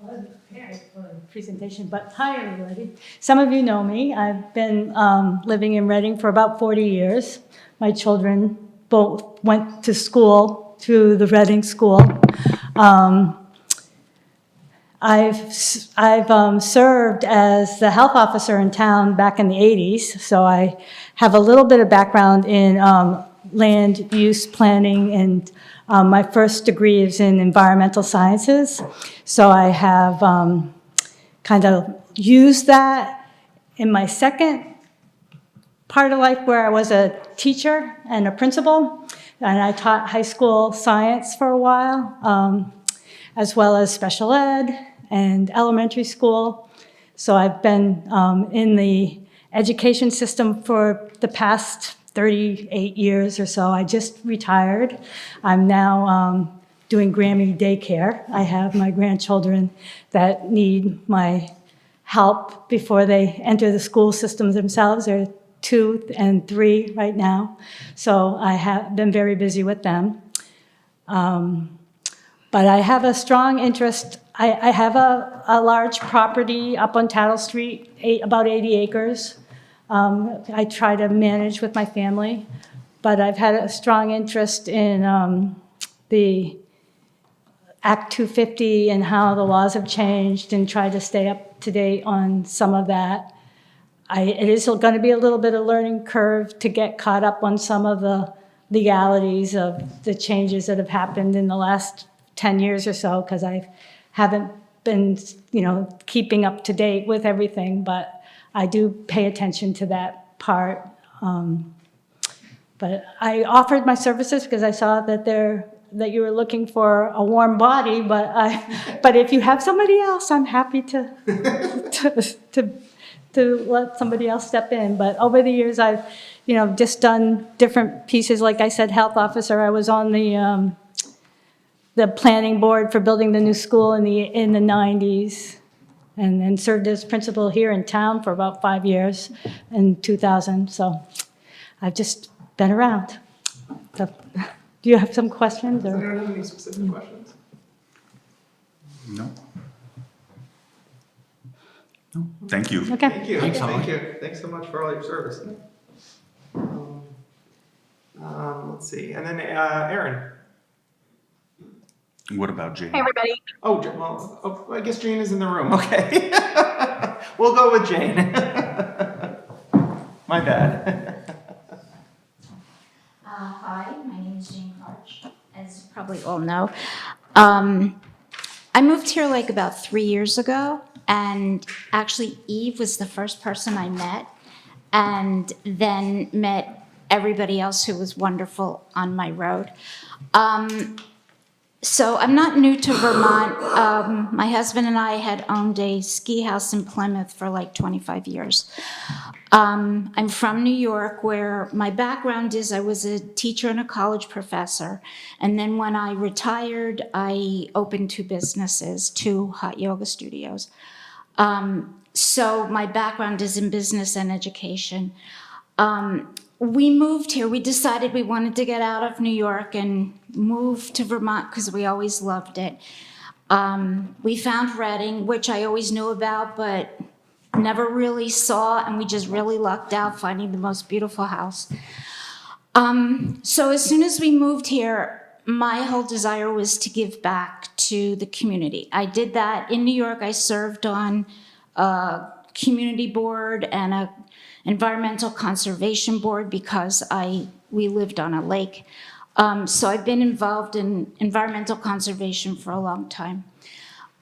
wasn't prepared for the presentation, but hi, everybody. Some of you know me. I've been living in Reading for about 40 years. My children both went to school, to the Reading School. I've served as the health officer in town back in the 80s, so I have a little bit of background in land use planning, and my first degree is in environmental sciences. So I have kind of used that in my second part of life where I was a teacher and a principal, and I taught high school science for a while, as well as special ed and elementary school. So I've been in the education system for the past 38 years or so. I just retired. I'm now doing Grammy daycare. I have my grandchildren that need my help before they enter the school system themselves. They're 2 and 3 right now. So I have been very busy with them. But I have a strong interest. I have a large property up on Tattle Street, about 80 acres. I try to manage with my family, but I've had a strong interest in the Act 250 and how the laws have changed and try to stay up to date on some of that. It is going to be a little bit of a learning curve to get caught up on some of the legalities of the changes that have happened in the last 10 years or so, because I haven't been, keeping up to date with everything, but I do pay attention to that part. But I offered my services because I saw that you were looking for a warm body, but if you have somebody else, I'm happy to let somebody else step in. But over the years, I've, just done different pieces. Like I said, health officer. I was on the planning board for building the new school in the 90s. and then served as principal here in town for about 5 years in 2000. So I've just been around. So, do you have some questions? Does Or? anyone have any specific questions? No. No. Thank you. Okay. Thank you. Thanks, Holly. Thank you. Thanks so much for all your service. Let's see, and then Aaron. What about Jane? everybody. Oh, well, I guess Jane is in the room. Okay. We'll go with Jane. My bad. Hi, my name is Jane Karch, as you probably all know. I moved here like about 3 years ago, and actually Eve was the first person I met, and then met everybody else who was wonderful on my road. So I'm not new to Vermont. My husband and I had owned a ski house in Plymouth for like 25 years. I'm from New York, where my background is I was a teacher and a college professor. And then when I retired, I opened 2 businesses, 2 hot yoga studios. So my background is in business and education. We moved here, we decided we wanted to get out of New York and move to Vermont because we always loved it. We found Reading, which I always knew about, but never really saw, and we just really lucked out finding the most beautiful house. So as soon as we moved here, my whole desire was to give back to the community. I did that in New York. I served on a community board and a environmental conservation board because we lived on a lake. So I've been involved in environmental conservation for a long time.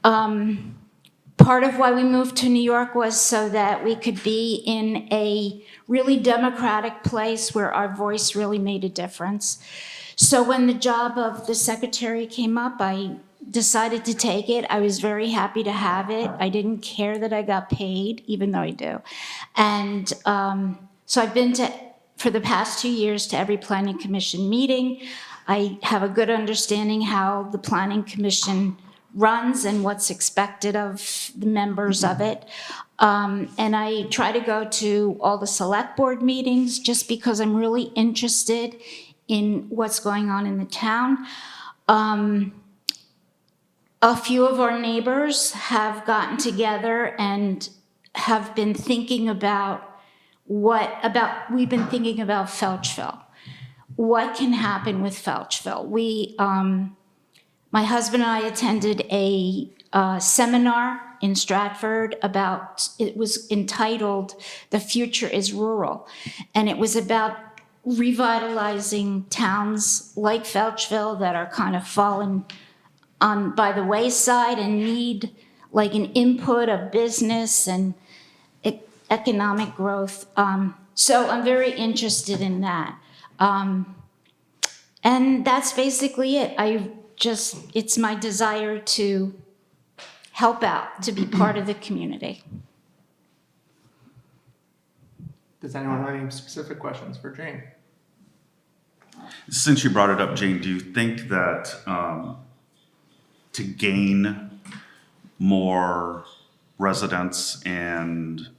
Part of why we moved to New York was so that we could be in a really democratic place where our voice really made a difference. So when the job of the secretary came up, I decided to take it. I was very happy to have it. I didn't care that I got paid, even though I do. And so I've been for the past 2 years, to every planning commission meeting. I have a good understanding how the planning commission runs and what's expected of the members of it. And I try to go to all the select board meetings just because I'm really interested in what's going on in the town. A few of our neighbors have gotten together and have been thinking about we've been thinking about Felchville. What can happen with Felchville? My husband and I attended a seminar in Stratford it was entitled "The Future is Rural," and it was about revitalizing towns like Felchville that are kind of fallen by the wayside and need like an input of business and economic growth. So I'm very interested in that. And that's basically it. It's my desire to help out, to be part of the community. Does anyone have any specific questions for Jane? Since you brought it up, Jane, do you think that to gain more residents and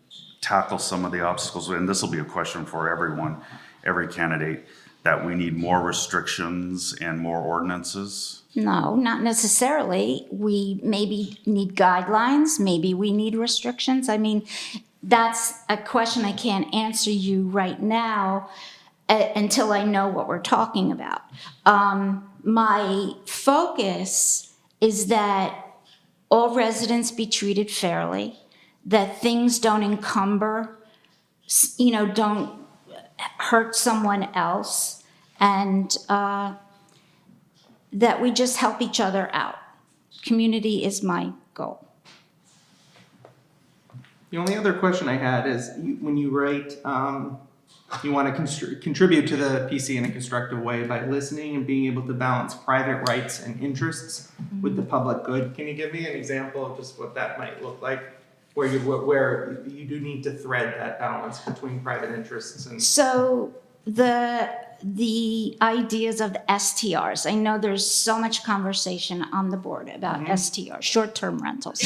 tackle some of the obstacles, and this will be a question for everyone, every candidate, that we need more restrictions and more ordinances? No, not necessarily. We maybe need guidelines, maybe we need restrictions. I mean, that's a question I can't answer you right now until I know what we're talking about. My focus is that all residents be treated fairly, that things don't encumber, don't hurt someone else, and that we just help each other out. Community is my goal. The only other question I had is when you write, you want to contribute to the PC in a constructive way by listening and being able to balance private rights and interests with the public good. Can you give me an example of just what that might look like, where you do need to thread that balance between private interests and... So the ideas of the STRs. I know there's so much conversation on the board about STRs, short-term rentals.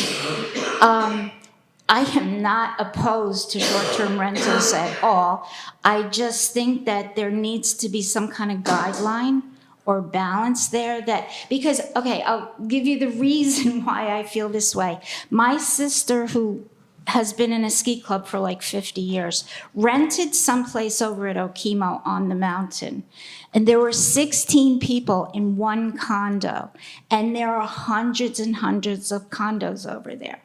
I am not opposed to short-term rentals at all. I just think that there needs to be some kind of guideline or balance there that, because, okay, I'll give you the reason why I feel this way. My sister, who has been in a ski club for like 50 years, rented someplace over at Okemo on the mountain. And there were 16 people in one condo. And there are hundreds and hundreds of condos over there.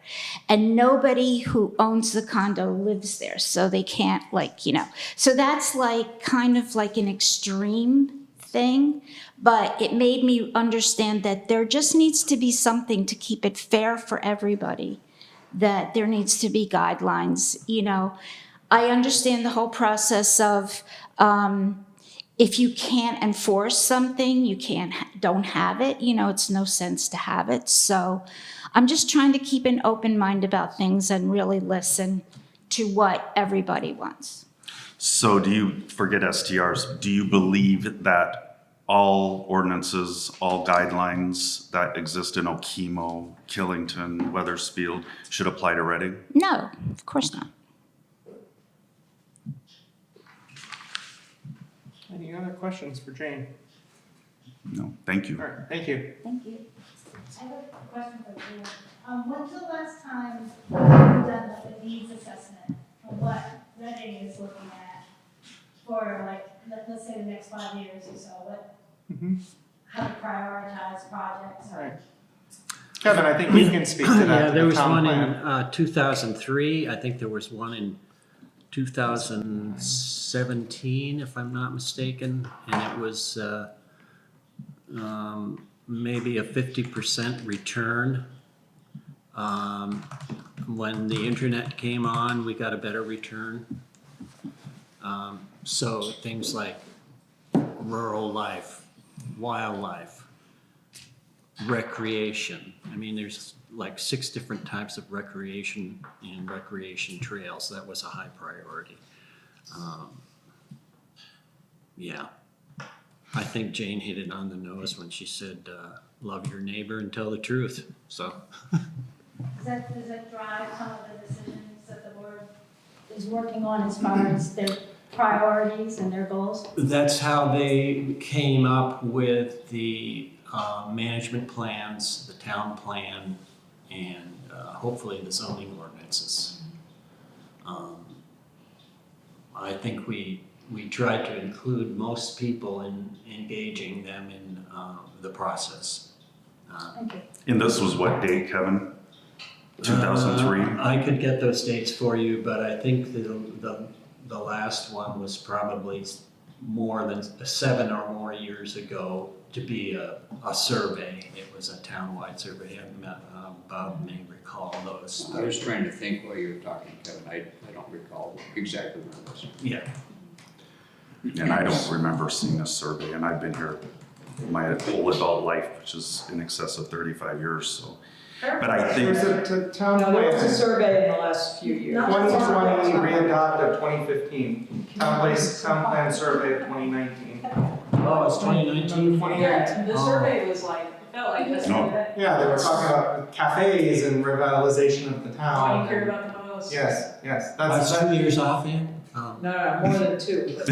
And nobody who owns the condo lives there. So they can't, like, you know. So that's like kind of like an extreme thing. But it made me understand that there just needs to be something to keep it fair for everybody. That there needs to be guidelines, you know. I understand the whole process of if you can't enforce something, you don't have it, you know, it's no sense to have it. So I'm just trying to keep an open mind about things and really listen to what everybody wants. So do you, forget STRs, do you believe that all ordinances, all guidelines that exist in Okemo, Killington, Weathersfield should apply to Reading? No, of course not. Any other questions for Jane? No, thank you. All right, thank you. Thank you. I have a question for you. When's the last time you've done a needs assessment of what Reading is looking at for, like, let's say the next 5 years or so? What, how to prioritize projects? All right. Kevin, I think you can speak to that. Yeah, to there the was town one plan. in 2003. I think there was one in 2017, if I'm not mistaken, and it was maybe a 50% return. When the internet came on, we got a better return. So things like rural life, wildlife, recreation. I mean, there's like 6 different types of recreation and recreation trails. That was a high priority. Yeah, I think Jane hit it on the nose when she said, love your neighbor and tell the truth, so. Does that drive some of the decisions that the board is working on as far as their priorities and their goals? That's how they came up with the management plans, the town plan, and hopefully the zoning ordinances. I think we tried to include most people in engaging them in the process. Thank you. And this was what date, Kevin? 2003? I could get those dates for you, but I think the last one was probably more than 7 or more years ago to be a survey. It was a townwide survey. Bob may recall those. I was trying to think while you were talking, Kevin. I don't recall exactly what it was. Yeah. And I don't remember seeing a survey, and I've been here my whole adult life, which is in excess of 35 years, so. But I think, There's a town No, there was a plan, survey in the last few years. 2020 re-adopt of 2015, town plan survey of 2019. Oh, it's 2019? Yeah, the Oh. survey was like, it felt like this. No. Yeah, they were talking about cafes and revitalization of the All town. you care about the most. Yes, yes, That's that's, 2 years off, Ann? No, more than 2. But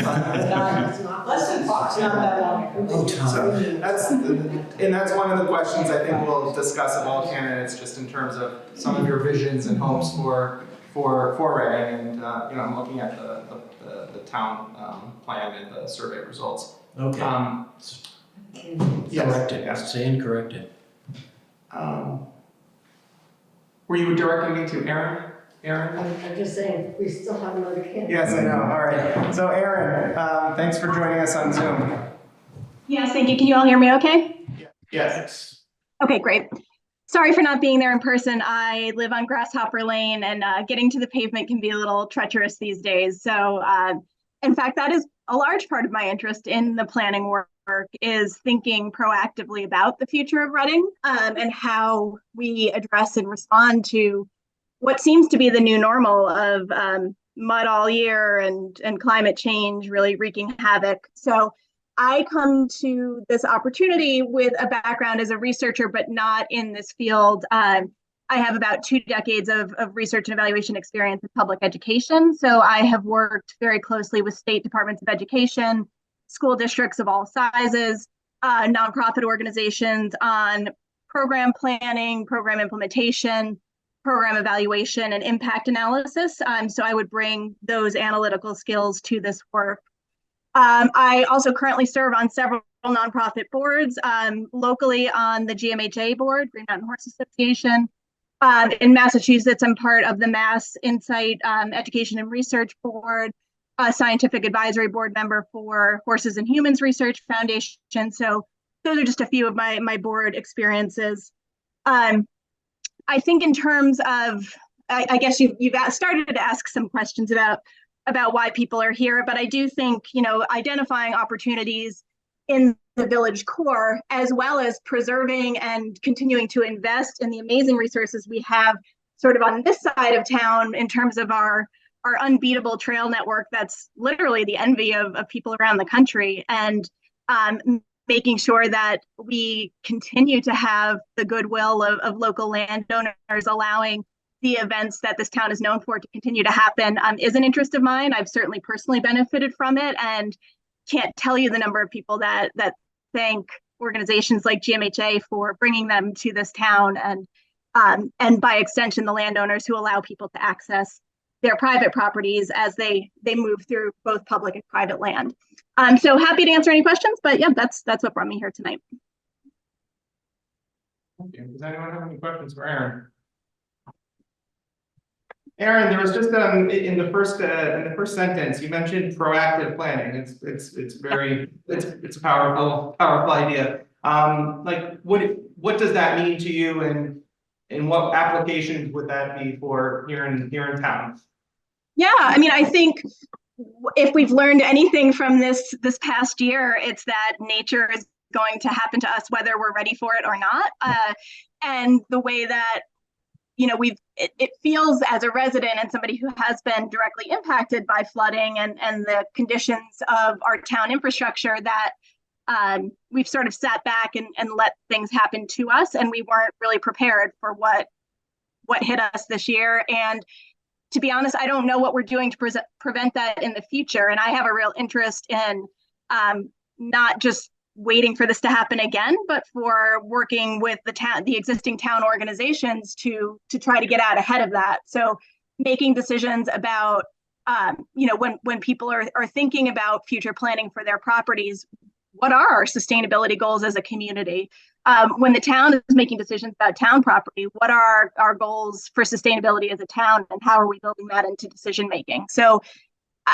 less than 5, not that long ago. Oh, so, Tom. that's one of the questions I think we'll discuss of all candidates, just in terms of some of your visions and hopes for Reading, and, you know, I'm looking at the town plan and the survey results. Okay. Yes, Corrected. yes. Stand corrected. Were you directing me to Aaron? Aaron? I'm just saying, we still have another candidate. Yes, I know. All right. So Aaron, thanks for joining us on Zoom. Yes, thank you. Can you all hear me okay? Yes. Okay, great. Sorry for not being there in person. I live on Grasshopper Lane, and getting to the pavement can be a little treacherous these days. So in fact, that is a large part of my interest in the planning work, is thinking proactively about the future of Reading and how we address and respond to what seems to be the new normal of mud all year and climate change really wreaking havoc. So I come to this opportunity with a background as a researcher, but not in this field. I have about 2 decades of research and evaluation experience in public education. So I have worked very closely with state departments of education, school districts of all sizes, nonprofit organizations on program planning, program implementation, program evaluation, and impact analysis. So I would bring those analytical skills to this work. I also currently serve on several nonprofit boards, locally on the GMHA board, Green Mountain Horse Association. In Massachusetts, I'm part of the Mass Insight Education and Research Board, a scientific advisory board member for Horses and Humans Research Foundation. So those are just a few of my board experiences. I think in terms of, I guess you've started to ask some questions about why people are here, but I do think, identifying opportunities in the village core, as well as preserving and continuing to invest in the amazing resources we have sort of on this side of town in terms of our unbeatable trail network that's literally the envy of people around the country, and making sure that we continue to have the goodwill of local landowners, allowing the events that this town is known for to continue to happen, is an interest of mine. I've certainly personally benefited from it, and can't tell you the number of people that thank organizations like GMHA for bringing them to this town, and by extension, the landowners who allow people to access their private properties as they move through both public and private land. So happy to answer any questions, but yeah, that's what brought me here tonight. Thank you. Does anyone have any questions for Aaron? Aaron, there was just in the first sentence you mentioned proactive planning. It's very it's a powerful idea. Like what does that mean to you, and what applications would that be for here in town? Yeah, I mean, I think if we've learned anything from this past year, it's that nature is going to happen to us whether we're ready for it or not. And the way that it feels as a resident and somebody who has been directly impacted by flooding and the conditions of our town infrastructure that we've sort of sat back and let things happen to us, and we weren't really prepared for what hit us this year. And to be honest, I don't know what we're doing to prevent that in the future. And I have a real interest in not just waiting for this to happen again, but for working with the existing town organizations to try to get out ahead of that. So making decisions about, when people are thinking about future planning for their properties, what are our sustainability goals as a community? When the town is making decisions about town property, what are our goals for sustainability as a town, and how are we building that into decision making? So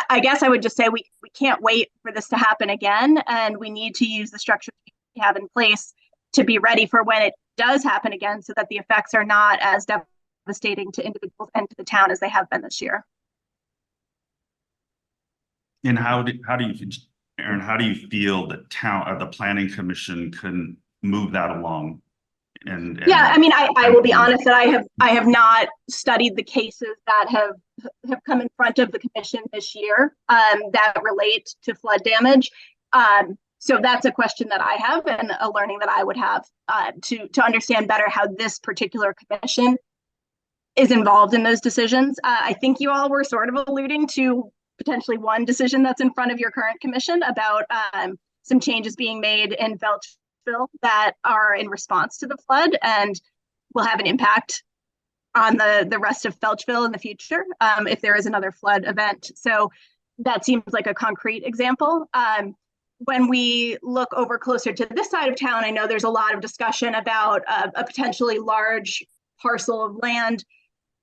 I guess I would just say we can't wait for this to happen again, and we need to use the structures we have in place to be ready for when it does happen again, so that the effects are not as devastating to individuals and to the town as they have been this year. And how do you, Aaron, how do you feel that the planning commission can move that along? And yeah, I mean, I will be honest that I have not studied the cases that have come in front of the commission this year that relate to flood damage. So that's a question that I have, and a learning that I would have to understand better how this particular commission is involved in those decisions. I think you all were sort of alluding to potentially one decision that's in front of your current commission about some changes being made in Felchville that are in response to the flood and will have an impact on the rest of Felchville in the future if there is another flood event. So that seems like a concrete example. When we look over closer to this side of town, I know there's a lot of discussion about a potentially large parcel of land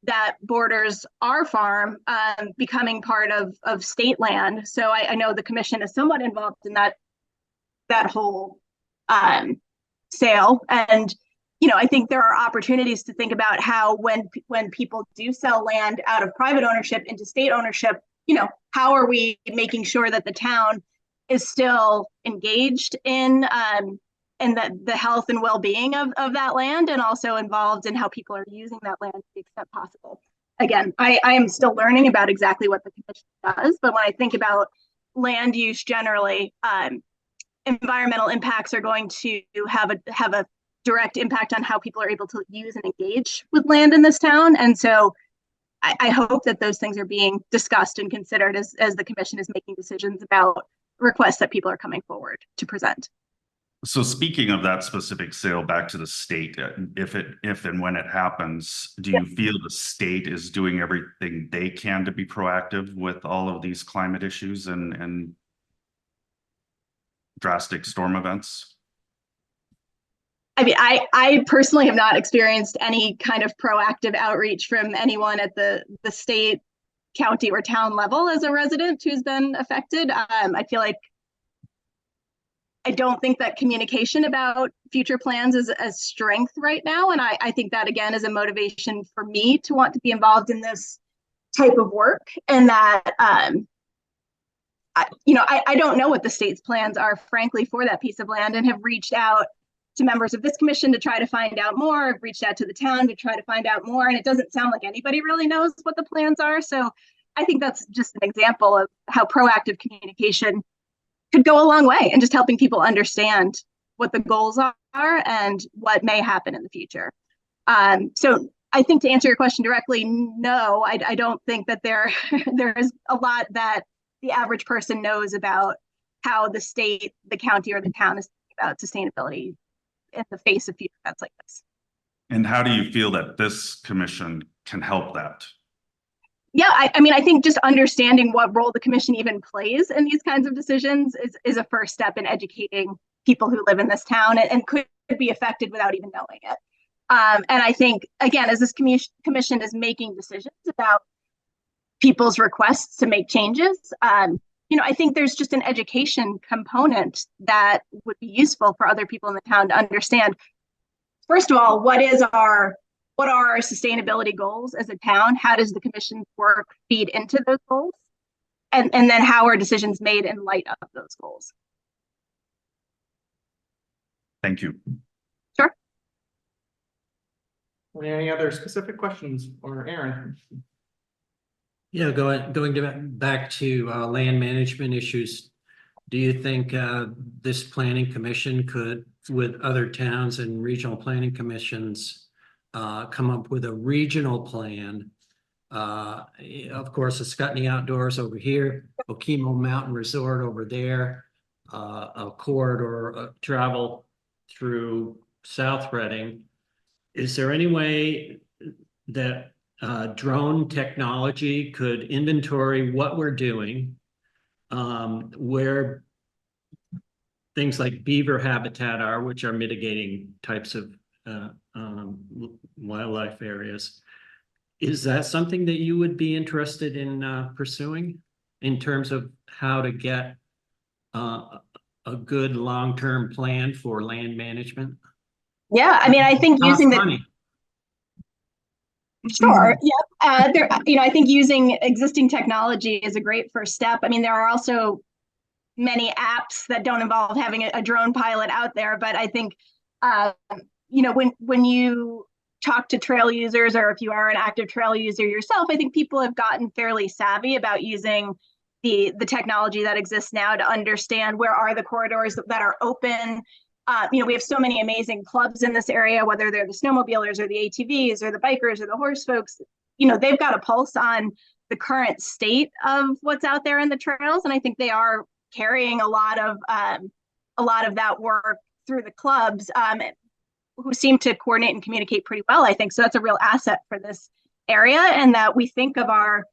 that borders our farm becoming part of state land. So I know the commission is somewhat involved in that whole sale. And I think there are opportunities to think about how when people do sell land out of private ownership into state ownership, how are we making sure that the town is still engaged in the health and well-being of that land, and also involved in how people are using that land to the extent possible. again, I am still learning about exactly what the commission does, but when I think about land use generally, environmental impacts are going to have a direct impact on how people are able to use and engage with land in this town. And so I hope that those things are being discussed and considered as the commission is making decisions about requests that people are coming forward to present. So speaking of that specific sale back to the state, if and when it happens, do you feel the state is doing everything they can to be proactive with all of these climate issues and drastic storm events? I mean, I personally have not experienced any kind of proactive outreach from anyone at the state, county, or town level as a resident who's been affected. I feel like I don't think that communication about future plans is a strength right now. And I think that, again, is a motivation for me to want to be involved in this type of work. And that, I don't know what the state's plans are, frankly, for that piece of land, and have reached out to members of this commission to try to find out more. I've reached out to the town to try to find out more. And it doesn't sound like anybody really knows what the plans are. So I think that's just an example of how proactive communication could go a long way in just helping people understand what the goals are and what may happen in the future. So I think, to answer your question directly, no, I don't think that there is a lot that the average person knows about how the state, the county, or the town is thinking about sustainability in the face of future events like this. And how do you feel that this commission can help that? Yeah, I mean, I think just understanding what role the commission even plays in these kinds of decisions is a first step in educating people who live in this town and could be affected without even knowing it. And I think, again, as this commission is making decisions about people's requests to make changes, I think there's just an education component that would be useful for other people in the town to understand. First of all, what are our sustainability goals as a town? How does the commission's work feed into those goals? And then how are decisions made in light of those goals? Thank you. Sure. Any other specific questions for Aaron? Yeah, going back to land management issues, do you think this planning commission could, with other towns and regional planning commissions, come up with a regional plan? Of course, the Scutney Outdoors over here, Okemo Mountain Resort over there, a corridor travel through South Reading. Is there any way that drone technology could inventory what we're doing, where things like beaver habitat are, which are mitigating types of wildlife areas? Is that something that you would be interested in pursuing in terms of how to get a good long-term plan for land management? Yeah, I mean, I think using the Sure. Yeah. I think using existing technology is a great first step. I mean, there are also many apps that don't involve having a drone pilot out there, but I think, when you talk to trail users, or if you are an active trail user yourself, I think people have gotten fairly savvy about using the technology that exists now to understand where are the corridors that are open. We have so many amazing clubs in this area, whether they're the snowmobilers or the ATVs or the bikers or the horse folks. They've got a pulse on the current state of what's out there in the trails, and I think they are carrying a lot of that work through the clubs, who seem to coordinate and communicate pretty well, I think. So that's a real asset for this area, and that we think of our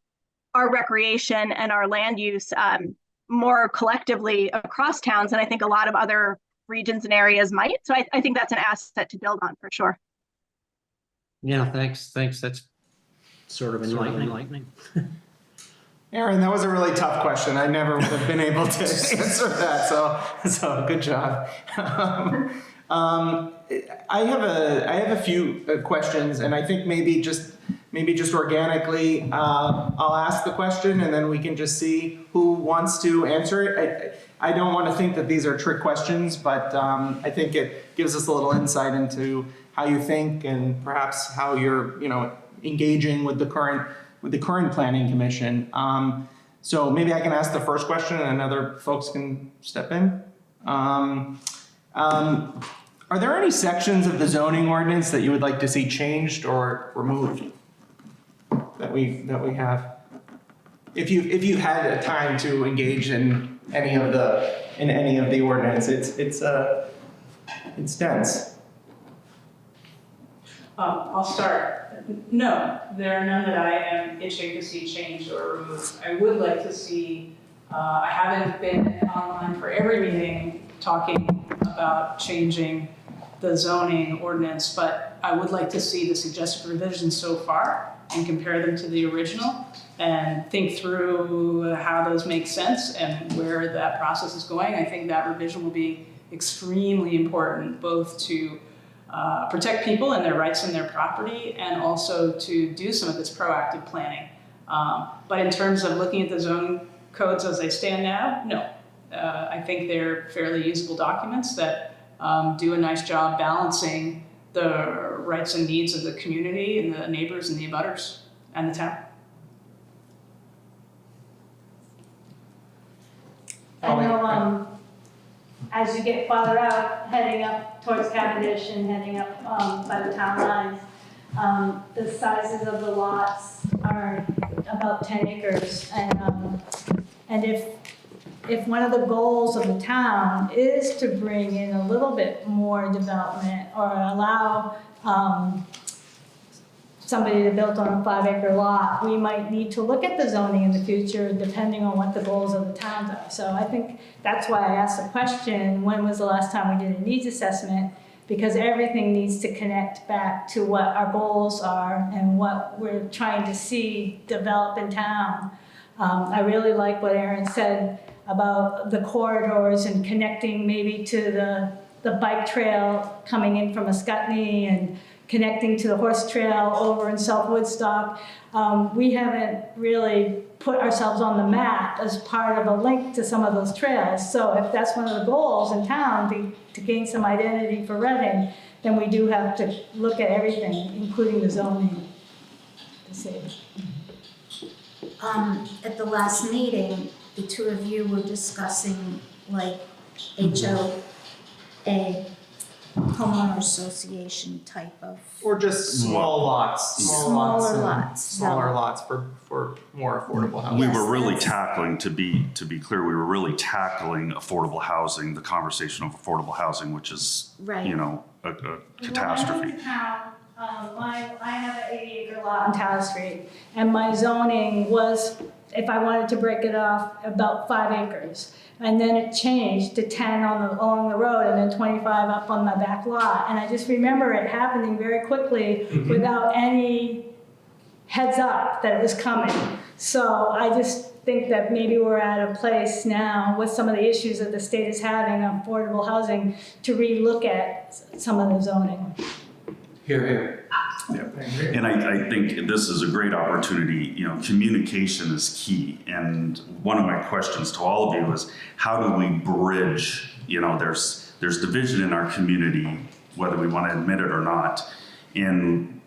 recreation and our land use more collectively across towns, and I think a lot of other regions and areas might. So I think that's an asset to build on for sure. Yeah, thanks. That's sort of enlightening. Aaron, that was a really tough question. I never would have been able to answer that. So good job. I have a few questions, and I think maybe just organically, I'll ask the question, and then we can just see who wants to answer it. I don't want to think that these are trick questions, but I think it gives us a little insight into how you think and perhaps how you're, engaging with the current planning commission. So maybe I can ask the first question and other folks can step in. Are there any sections of the zoning ordinance that you would like to see changed or removed that we have? If you had a time to engage in any of the ordinance, it's dense. I'll start. No, there are none that I am itching to see changed or removed. I would like to see, I haven't been online for every meeting talking about changing the zoning ordinance, but I would like to see the suggested revisions so far and compare them to the original and think through how those make sense and where that process is going. I think that revision will be extremely important, both to protect people and their rights and their property, and also to do some of this proactive planning. But in terms of looking at the zoning codes as they stand now, no. I think they're fairly usable documents that do a nice job balancing the rights and needs of the community and the neighbors and the abutters and the town. I know, as you get farther out, heading up towards Cavendish and heading up by the town lines, the sizes of the lots are about 10 acres. And if one of the goals of the town is to bring in a little bit more development or allow somebody to build on a 5-acre lot, we might need to look at the zoning in the future depending on what the goals of the towns are. So I think that's why I asked the question, when was the last time we did a needs assessment? Because everything needs to connect back to what our goals are and what we're trying to see develop in town. I really like what Aaron said about the corridors and connecting maybe to the bike trail coming in from Ascutney and connecting to the horse trail over in South Woodstock. We haven't really put ourselves on the map as part of a link to some of those trails. So if that's one of the goals in town, to gain some identity for Reading, then we do have to look at everything, including the zoning, to see. At the last meeting, the two of you were discussing like HOA, homeowner association type of. Or just small lots. Smaller lots. Smaller lots for more affordable housing. We were really tackling, to be clear, we were really tackling affordable housing, the conversation of affordable housing, which is, Right. you know, a catastrophe. When I went to town, I have an 80-acre lot on Tower Street, and my zoning was, if I wanted to break it off, about 5 acres. And then it changed to 10 along the road and then 25 up on my back lot. And I just remember it happening very quickly without any heads up that it was coming. So I just think that maybe we're at a place now with some of the issues that the state is having on affordable housing to relook at some of the zoning. Here, here. Yeah. And I think this is a great opportunity. You know, communication is key. And one of my questions to all of you is, how do we bridge, you know, there's division in our community, whether we want to admit it or not. And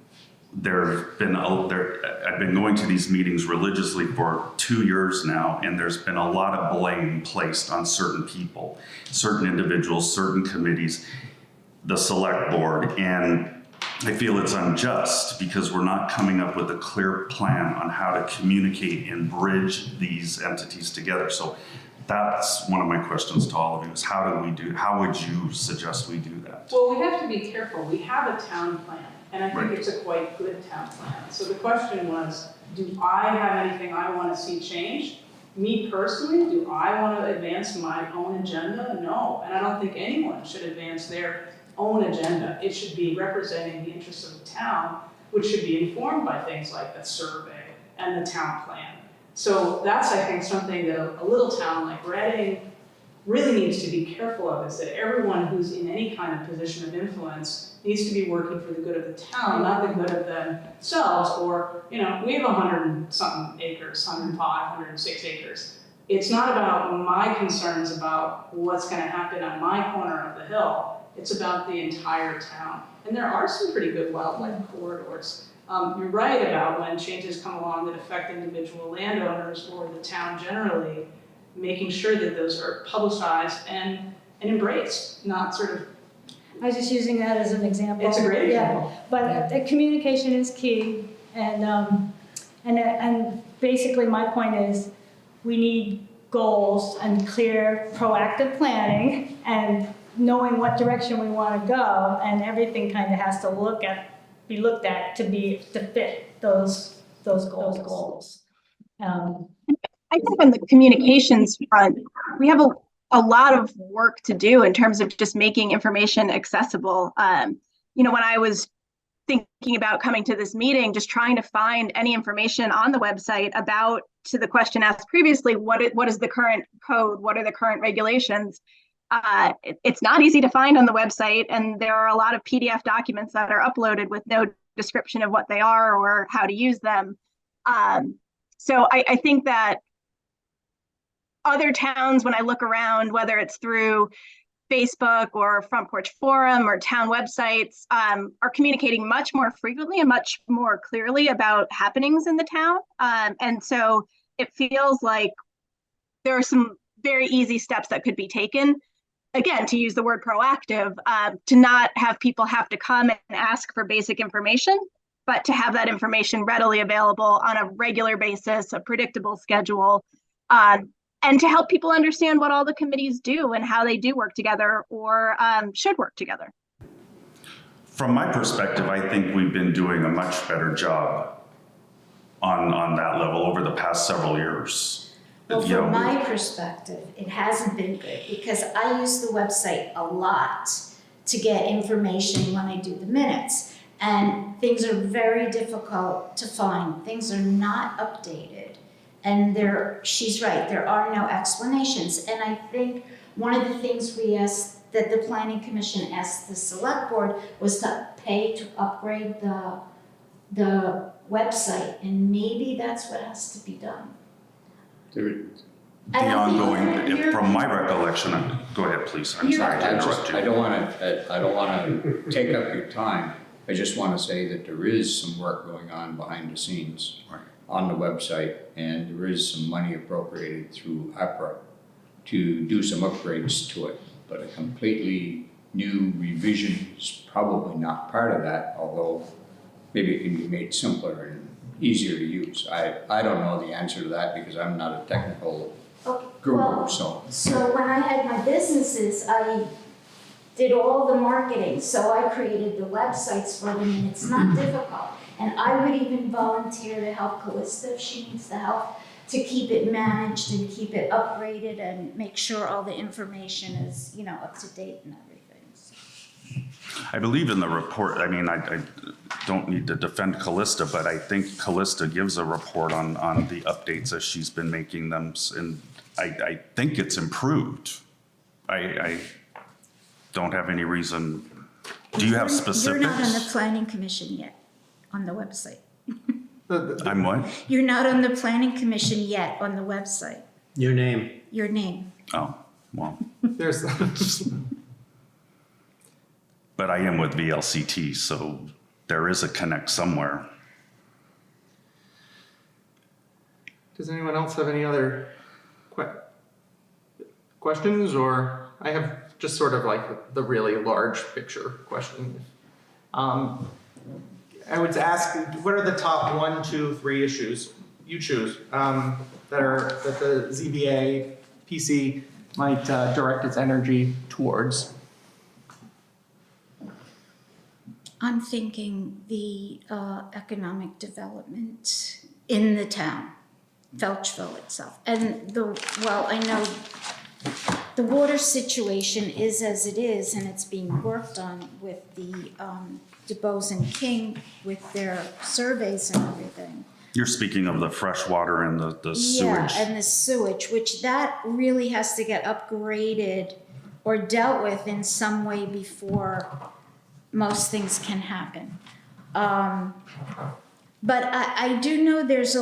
I've been going to these meetings religiously for 2 years now, and there's been a lot of blame placed on certain people, certain individuals, certain committees, the select board, and I feel it's unjust because we're not coming up with a clear plan on how to communicate and bridge these entities together. So that's one of my questions to all of you is how would you suggest we do that? Well, we have to be careful. We have a town plan, and I think Right. it's a quite good town plan. So the question was, do I have anything I want to see changed? Me personally, do I want to advance my own agenda? No, and I don't think anyone should advance their own agenda. It should be representing the interests of the town, which should be informed by things like the survey and the town plan. So that's, I think, something that a little town like Reading really needs to be careful of, is that everyone who's in any kind of position of influence needs to be working for the good of the town, not the good of themselves. Or, you know, we have 100 and something acres, 105, 106 acres. It's not about my concerns about what's going to happen on my corner of the hill. It's about the entire town. And there are some pretty good wildlife corridors. You're right about when changes come along that affect individual landowners or the town generally, making sure that those are publicized and embraced, not sort of. I was just using that as an example. It's a great Yeah, example. but communication is key, and basically my point is, we need goals and clear, proactive planning, and knowing what direction we want to go, and everything kind of has to be looked at to fit those goals. I think on the communications front, we have a lot of work to do in terms of just making information accessible. When I was thinking about coming to this meeting, just trying to find any information on the website about, to the question asked previously, what is the current code? What are the current regulations? It's not easy to find on the website, and there are a lot of PDF documents that are uploaded with no description of what they are or how to use them. So I think that other towns, when I look around, whether it's through Facebook or Front Porch Forum or town websites, are communicating much more frequently and much more clearly about happenings in the town. And so it feels like there are some very easy steps that could be taken. Again, to use the word proactive, to not have people have to come and ask for basic information, but to have that information readily available on a regular basis, a predictable schedule, and to help people understand what all the committees do and how they do work together or should work together. From my perspective, I think we've been doing a much better job on that level over the past several years. Well, from my perspective, it hasn't been good because I use the website a lot to get information when I do the minutes. And things are very difficult to find. Things are not updated. And she's right, there are no explanations. And I think one of the things that the Planning Commission asked the Select Board was to pay to upgrade the website. And maybe that's what has to be done. From my recollection, go ahead, please. I'm sorry to interrupt you. I don't want to take up your time. I just want to say that there is some work going on behind the scenes on the website, and there is some money appropriated through APRA to do some upgrades to it. But a completely new revision is probably not part of that, although maybe it can be made simpler and easier to use. I don't know the answer to that because I'm not a technical guru. So when I had my businesses, I did all the marketing. So I created the websites for them, and it's not difficult. And I would even volunteer to help Callista if she needs the help to keep it managed and keep it upgraded and make sure all the information is, up to date and everything. So. I believe in the report, I don't need to defend Callista, but I think Callista gives a report on the updates as she's been making them, and I think it's improved. I don't have any reason. Do you have specifics? You're not on the Planning Commission yet on the website. I'm what? You're not on the Planning Commission yet on the website. Your name. Your name. Oh, well. There's But I am with VLCT, so there is a connect somewhere. Does anyone else have any other questions? Or I have just sort of like the really large picture question. I would ask, what are the top 1, 2, 3 issues you choose that the ZBA PC might direct its energy towards? I'm thinking the economic development in the town, Felchville itself. And I know the water situation is as it is, and it's being worked on with the DuBose and King with their surveys and everything. You're speaking of the fresh water and the sewage. Yeah, and the sewage, which that really has to get upgraded or dealt with in some way before most things can happen. But I do know there's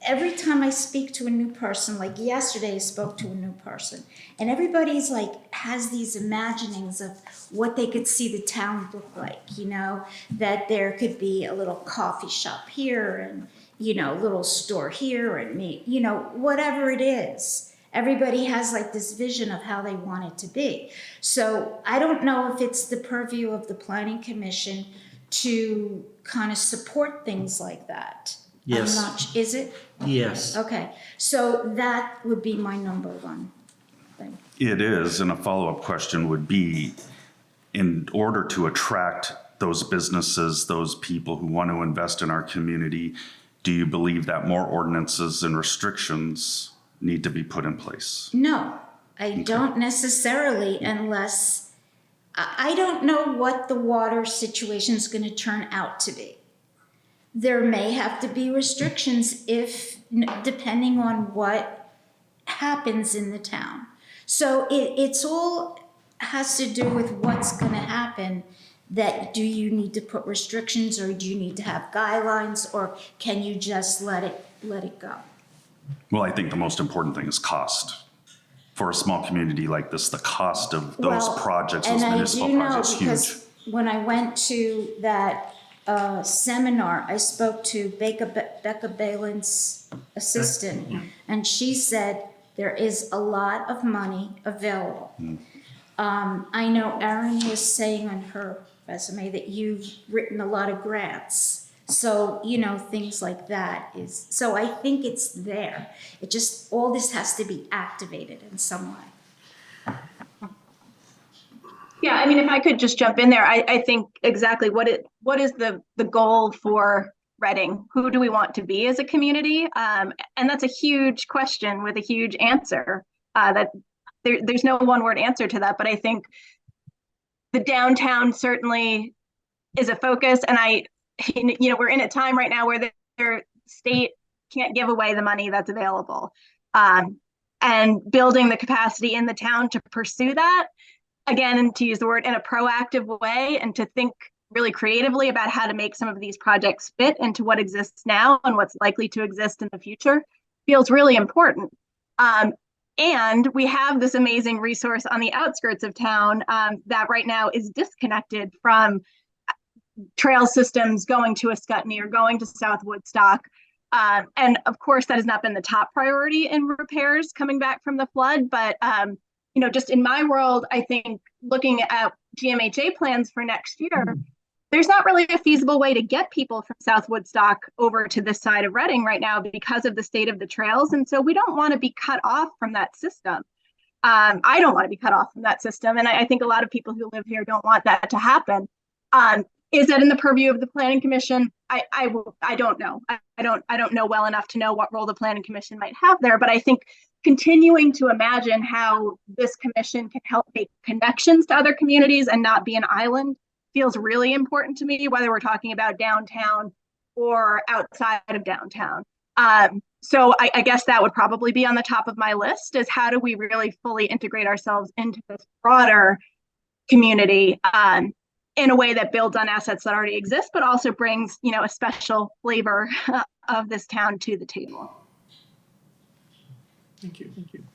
every time I speak to a new person, like yesterday I spoke to a new person, and everybody's like has these imaginings of what they could see the town look like, you know, that there could be a little coffee shop here and, you know, a little store here and me, you know, whatever it is. Everybody has like this vision of how they want it to be. So I don't know if it's the purview of the planning commission to kind of support things like that. Yes. I'm not, is it? Yes. Okay, so that would be my number one thing. It is, and a follow-up question would be, in order to attract those businesses, those people who want to invest in our community, do you believe that more ordinances and restrictions need to be put in place? No, I don't necessarily, unless, I don't know what the water situation is gonna turn out to be. There may have to be restrictions if, depending on what happens in the town. So it's all has to do with what's gonna happen. That do you need to put restrictions, or do you need to have guidelines, or can you just let it go? Well, I think the most important thing is cost. For a small community like this, the cost of those projects, those municipal projects, is huge. Because when I went to that seminar, I spoke to Becca Balin's assistant, and she said there is a lot of money available. I know Erin was saying on her resume that you've written a lot of grants. So, you know, things like that is, so I think it's there. It just, all this has to be activated in some way. Yeah, I mean, if I could just jump in there, I think exactly what is the goal for Reading? Who do we want to be as a community? And that's a huge question with a huge answer. That there's no one word answer to that, but I think the downtown certainly is a focus. And you know, we're in a time right now where the state can't give away the money that's available. And building the capacity in the town to pursue that, again, and to use the word in a proactive way, and to think really creatively about how to make some of these projects fit into what exists now and what's likely to exist in the future, feels really important. And we have this amazing resource on the outskirts of town that right now is disconnected from trail systems going to Ascutney or going to South Woodstock. And of course, that has not been the top priority in repairs coming back from the flood. But, you know, just in my world, I think looking at GMHA plans for next year, there's not really a feasible way to get people from South Woodstock over to this side of Reading right now because of the state of the trails. And so we don't want to be cut off from that system. I don't want to be cut off from that system. And I think a lot of people who live here don't want that to happen. Is that in the purview of the Planning Commission? I don't know. I don't know well enough to know what role the Planning Commission might have there, but I think continuing to imagine how this commission can help make connections to other communities and not be an island feels really important to me, whether we're talking about downtown or outside of downtown. So I guess that would probably be on the top of my list, is how do we really fully integrate ourselves into this broader community in a way that builds on assets that already exist, but also brings, you know, a special flavor of this town to the table. Thank you. Thank you.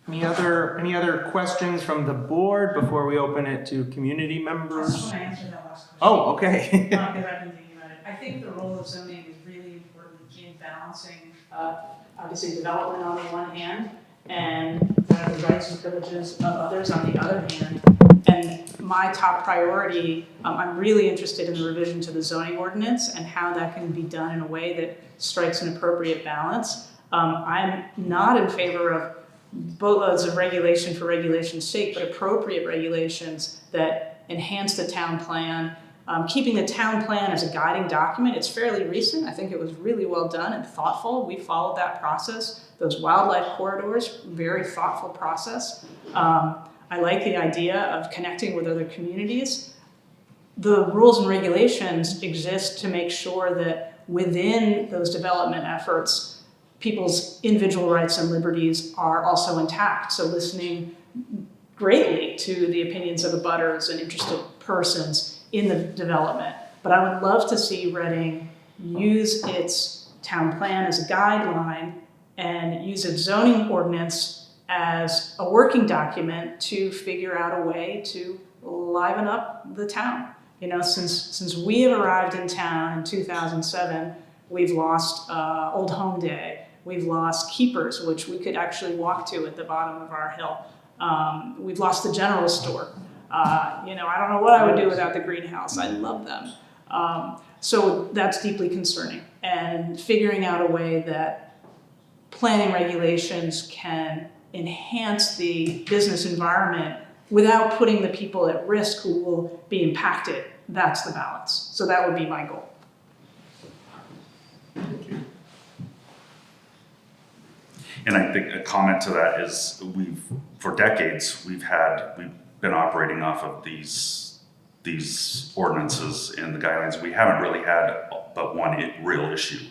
Any other questions from the board before we open it to community members? I just want to answer that last question. Oh, okay. Because I've been thinking about it. I think the role of zoning is really important in balancing, obviously, development on the one hand and the rights and privileges of others on the other hand. And my top priority, I'm really interested in the revision to the zoning ordinance and how that can be done in a way that strikes an appropriate balance. I'm not in favor of boatloads of regulation for regulation's sake, but appropriate regulations that enhance the town plan. Keeping the town plan as a guiding document, it's fairly recent. I think it was really well done and thoughtful. We followed that process. Those wildlife corridors, very thoughtful process. I like the idea of connecting with other communities. The rules and regulations exist to make sure that within those development efforts, people's individual rights and liberties are also intact. So listening greatly to the opinions of abutters and interested persons in the development. But I would love to see Reading use its town plan as a guideline and use a zoning ordinance as a working document to figure out a way to liven up the town. You know, since we have arrived in town in 2007, we've lost Old Home Day. We've lost Keepers, which we could actually walk to at the bottom of our hill. We've lost the general store. You know, I don't know what I would do without the greenhouse. I love them. So that's deeply concerning. And figuring out a way that planning regulations can enhance the business environment without putting the people at risk who will be impacted, that's the balance. So that would be my goal. And I think a comment to that is for decades, we've been operating off of these ordinances and the guidelines. We haven't really had but one real issue.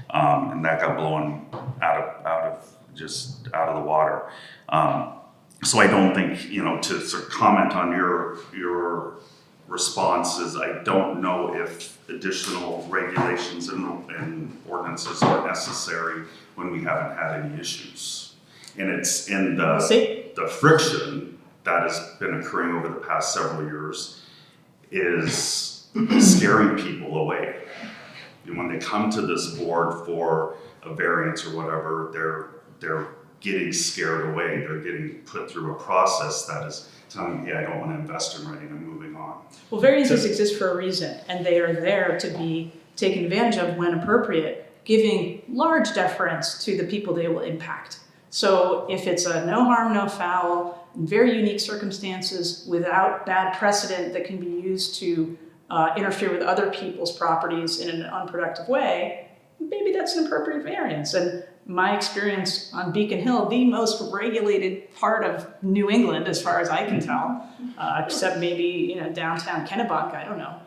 And that got blown out of the water. So I don't think, you know, to sort of comment on your responses, I don't know if additional regulations and ordinances are necessary when we haven't had any issues. And it's in the friction that has been occurring over the past several years is scaring people away. And when they come to this board for a variance or whatever, they're getting scared away. They're getting put through a process that is telling me, hey, I don't want to invest in writing, I'm moving on. Well, variances exist for a reason, and they are there to be taken advantage of when appropriate, giving large deference to the people they will impact. So if it's a no harm, no foul, in very unique circumstances, without bad precedent that can be used to interfere with other people's properties in an unproductive way, maybe that's an appropriate variance. And my experience on Beacon Hill, the most regulated part of New England, as far as I can tell, except maybe, you know, downtown Kennebunk, I don't know,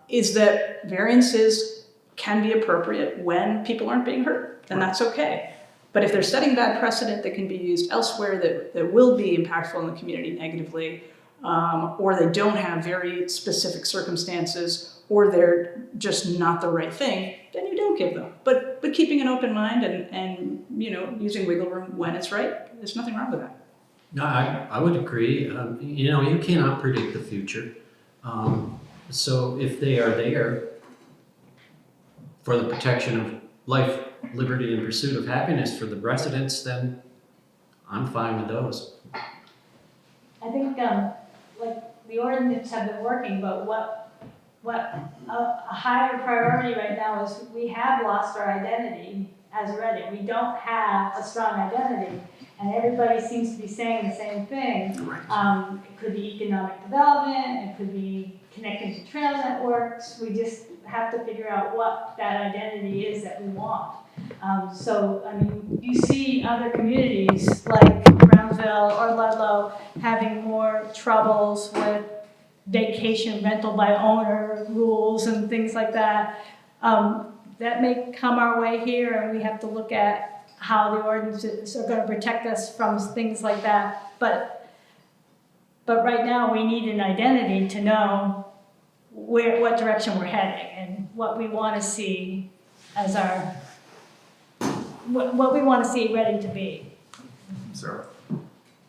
is that variances can be appropriate when people aren't being hurt, and that's okay. But if they're setting bad precedent that can be used elsewhere that will be impactful in the community negatively, or they don't have very specific circumstances, or they're just not the right thing, then you don't give them. But keeping an open mind and you know, using wiggle room when it's right, there's nothing wrong with that. No, I would agree. You know, you cannot predict the future. So if they are there for the protection of life, liberty, and pursuit of happiness for the residents, then I'm fine with those. I think, like, the ordinance have been working, but what a higher priority right now is we have lost our identity as Reading. We don't have a strong identity, and everybody seems to be saying the same thing. It could be economic development, it could be connecting to trail networks. We just have to figure out what that identity is that we want. So, I mean, you see other communities like Brownsville or Ludlow having more troubles with vacation rental by owner rules and things like that. That may come our way here, and we have to look at how the ordinances are going to protect us from things like that. But right now, we need an identity to know what direction we're heading and what we want to see as our what we want to see Reading to be. Sarah?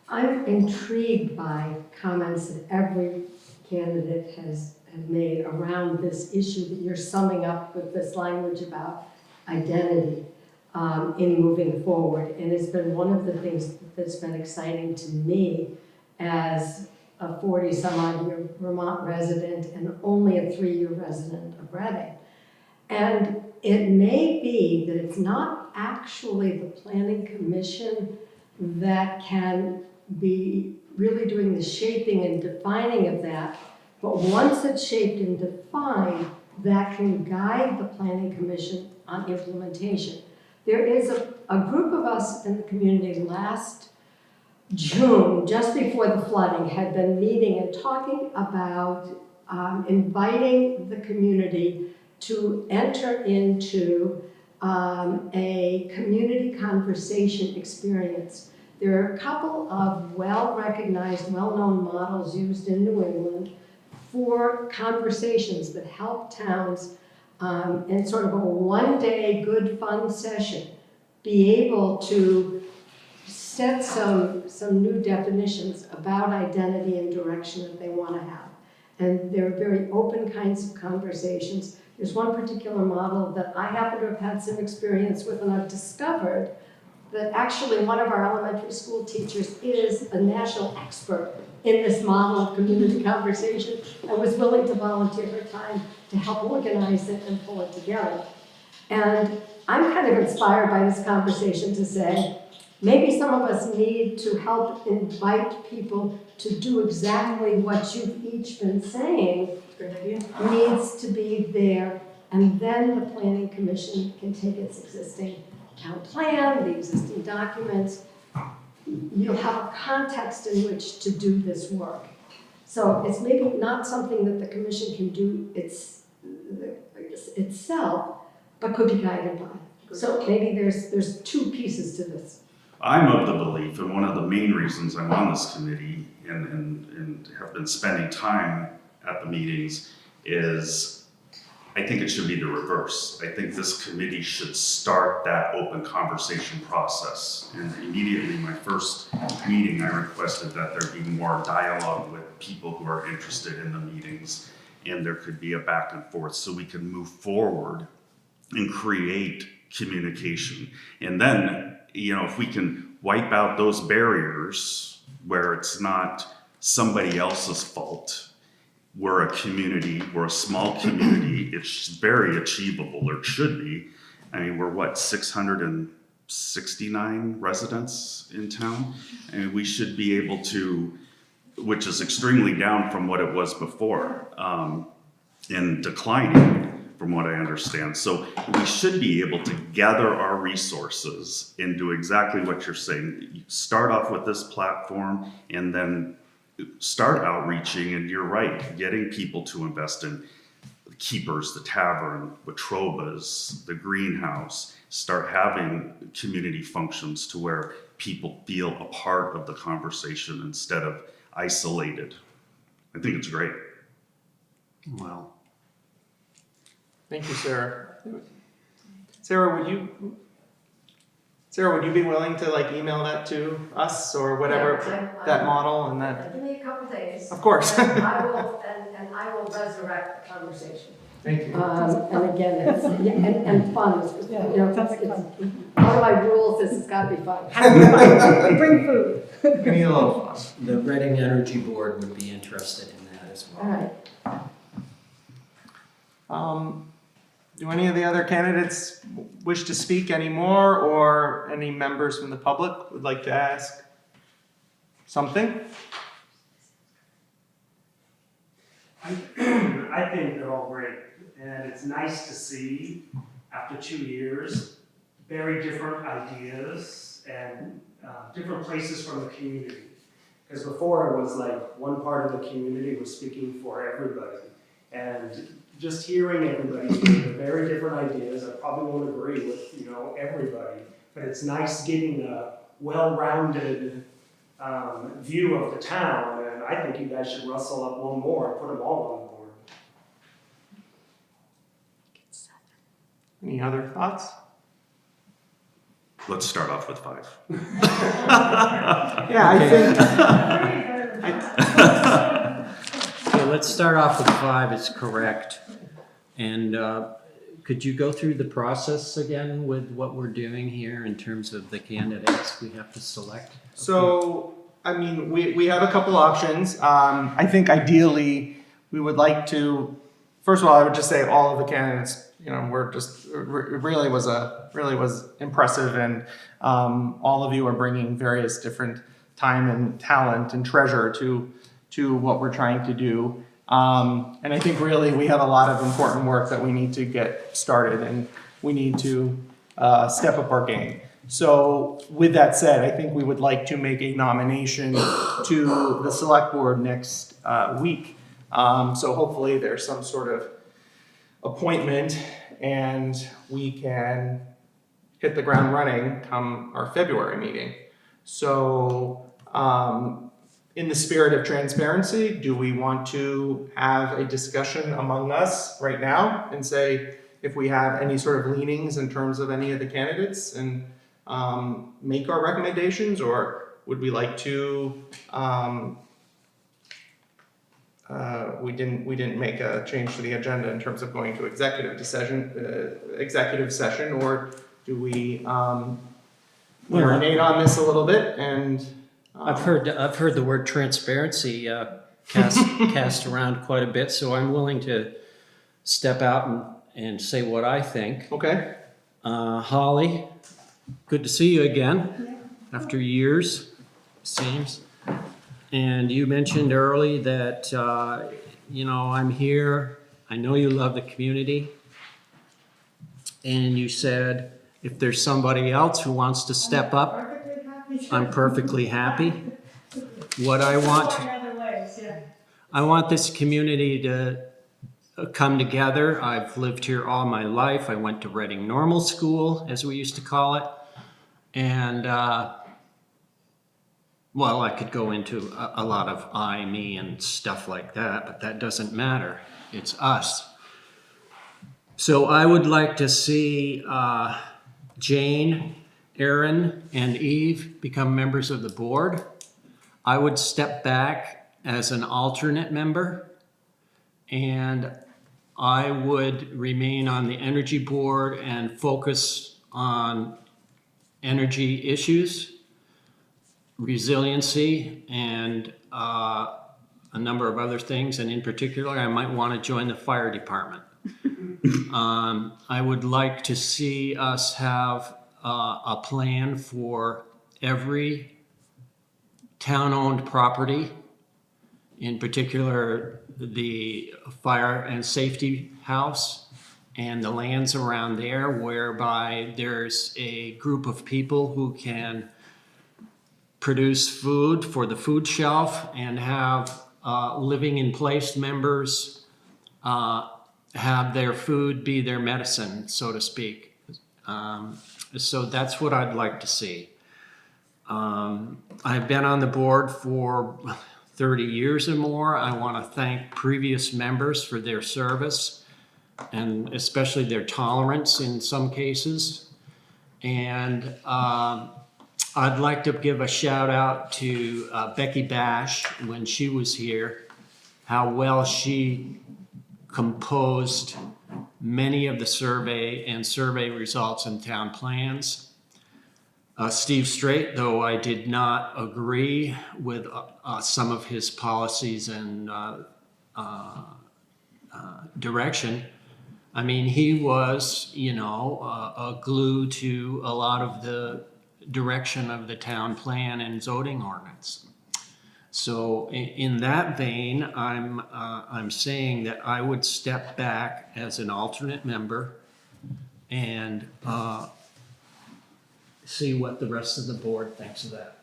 I'm intrigued by comments that every candidate has made around this issue that you're summing up with this language about identity in moving forward. And it's been one of the things that's been exciting to me as a 40-some-odd-year Vermont resident and only a 3-year resident of Reading. And it may be that it's not actually the Planning Commission that can be really doing the shaping and defining of that, but once it's shaped and defined, that can guide the Planning Commission on implementation. There is a group of us in the community last June, just before the flooding, had been meeting and talking about inviting the community to enter into a community conversation experience. There are a couple of well-recognized, well-known models used in New England for conversations that help towns in sort of a one-day good fun session, be able to set some new definitions about identity and direction that they want to have. And they're very open kinds of conversations. There's one particular model that I happen to have had some experience with, and I've discovered that actually one of our elementary school teachers is a national expert in this model of community conversation and was willing to volunteer her time to help organize it and pull it together. And I'm kind of inspired by this conversation to say, maybe some of us need to help invite people to do exactly what you've each been saying needs to be there, and then the Planning Commission can take its existing town plan, the existing documents. You'll have a context in which to do this work. So it's maybe not something that the commission can do itself, but could be guided by. So maybe there's two pieces to this. I'm of the belief, and one of the main reasons I'm on this committee and have been spending time at the meetings is I think it should be the reverse. I think this committee should start that open conversation process. And immediately, my first meeting, I requested that there be more dialogue with people who are interested in the meetings, and there could be a back and forth so we can move forward and create communication. And then, if we can wipe out those barriers where it's not somebody else's fault, we're a community, we're a small community, it's very achievable, or it should be. I mean, we're what, 669 residents in town? And we should be able to, which is extremely down from what it was before, and declining from what I understand. So we should be able to gather our resources and do exactly what you're saying. You start off with this platform and then start outreaching, and you're right, getting people to invest in the Keepers, the Tavern, Watrobas, the Greenhouse, start having community functions to where people feel a part of the conversation instead of isolated. I think it's great. Well, Thank you, Sarah. Sarah, would you be willing to email that to us or whatever, that model and that? Give me a couple days. Of course. And I will resurrect the conversation. Thank you. And again, it's, and fun. It's, one of my rules is it's got to be fun. Bring food. We need a little fun. the Reading Energy Board would be interested in that as well. All right. Do any of the other candidates wish to speak anymore, or any members from the public would like to ask something? I think they're all great, and it's nice to see, after 2 years, very different ideas and different places from the community. Because before it was like one part of the community was speaking for everybody, and just hearing everybody speak very different ideas. I probably won't agree with everybody, but it's nice getting a well-rounded view of the town, and I think you guys should rustle up one more and put them all on board. Any other thoughts? Let's start off with 5. Yeah, I think. Okay, let's start off with 5, it's correct. And could you go through the process again with what we're doing here in terms of the candidates we have to select? So, I mean, we have a couple options. I think ideally we would like to, first of all, I would just say all of the candidates, were just, it really was impressive, and all of you are bringing various different time and talent and treasure to what we're trying to do. And I think really we have a lot of important work that we need to get started, and we need to step up our game. So with that said, I think we would like to make a nomination to the select board next week. So hopefully there's some sort of appointment and we can hit the ground running come our February meeting. So in the spirit of transparency, do we want to have a discussion among us right now and say, if we have any sort of leanings in terms of any of the candidates and make our recommendations, or would we like to? We didn't make a change to the agenda in terms of going to executive session, or do we marinate on this a little bit? And I've heard the word transparency cast around quite a bit, so I'm willing to step out and say what I think. Okay. Holly, good to see you again after years, seems. And you mentioned early that, I'm here. I know you love the community. And you said, if there's somebody else who wants to step up, I'm perfectly happy. What I want this community to come together. I've lived here all my life. I went to Reading Normal School, as we used to call it. And, I could go into a lot of I, me, and stuff like that, but that doesn't matter. It's us. So I would like to see Jane, Aaron, and Eve become members of the board. I would step back as an alternate member, and I would remain on the energy board and focus on energy issues, resiliency, and a number of other things. And in particular, I might want to join the fire department. I would like to see us have a plan for every town-owned property, in particular the fire and safety house and the lands around there, whereby there's a group of people who can produce food for the food shelf and have living in place members have their food be their medicine, so to speak. So that's what I'd like to see. I've been on the board for 30 years or more. I want to thank previous members for their service and especially their tolerance in some cases. And I'd like to give a shout out to Becky Bash when she was here, how well she composed many of the survey results and town plans. Steve Straight, though I did not agree with some of his policies and direction, I mean, he was, a glue to a lot of the direction of the town plan and zoning ordinance. So in that vein, I'm saying that I would step back as an alternate member and see what the rest of the board thinks of that.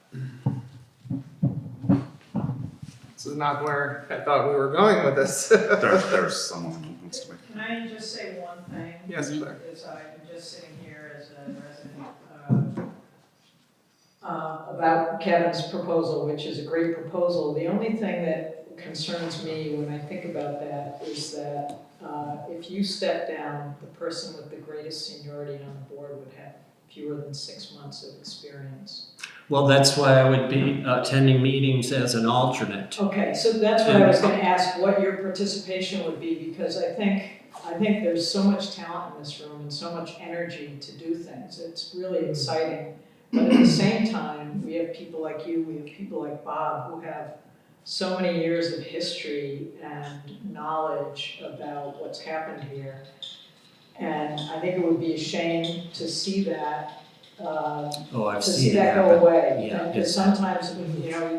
This is not where I thought we were going with this. There's someone who wants to make. Can I just say one thing? Yes, Claire. As I'm just sitting here as a resident about Kevin's proposal, which is a great proposal. The only thing that concerns me when I think about that is that if you step down, the person with the greatest seniority on the board would have fewer than 6 months of experience. Well, that's why I would be attending meetings as an alternate. Okay, so that's what I was going to ask, what your participation would be, because I think there's so much talent in this room and so much energy to do things. It's really exciting. But at the same time, we have people like you, we have people like Bob, who have so many years of history and knowledge about what's happened here. And I think it would be a shame to see that go away. Yeah, because sometimes,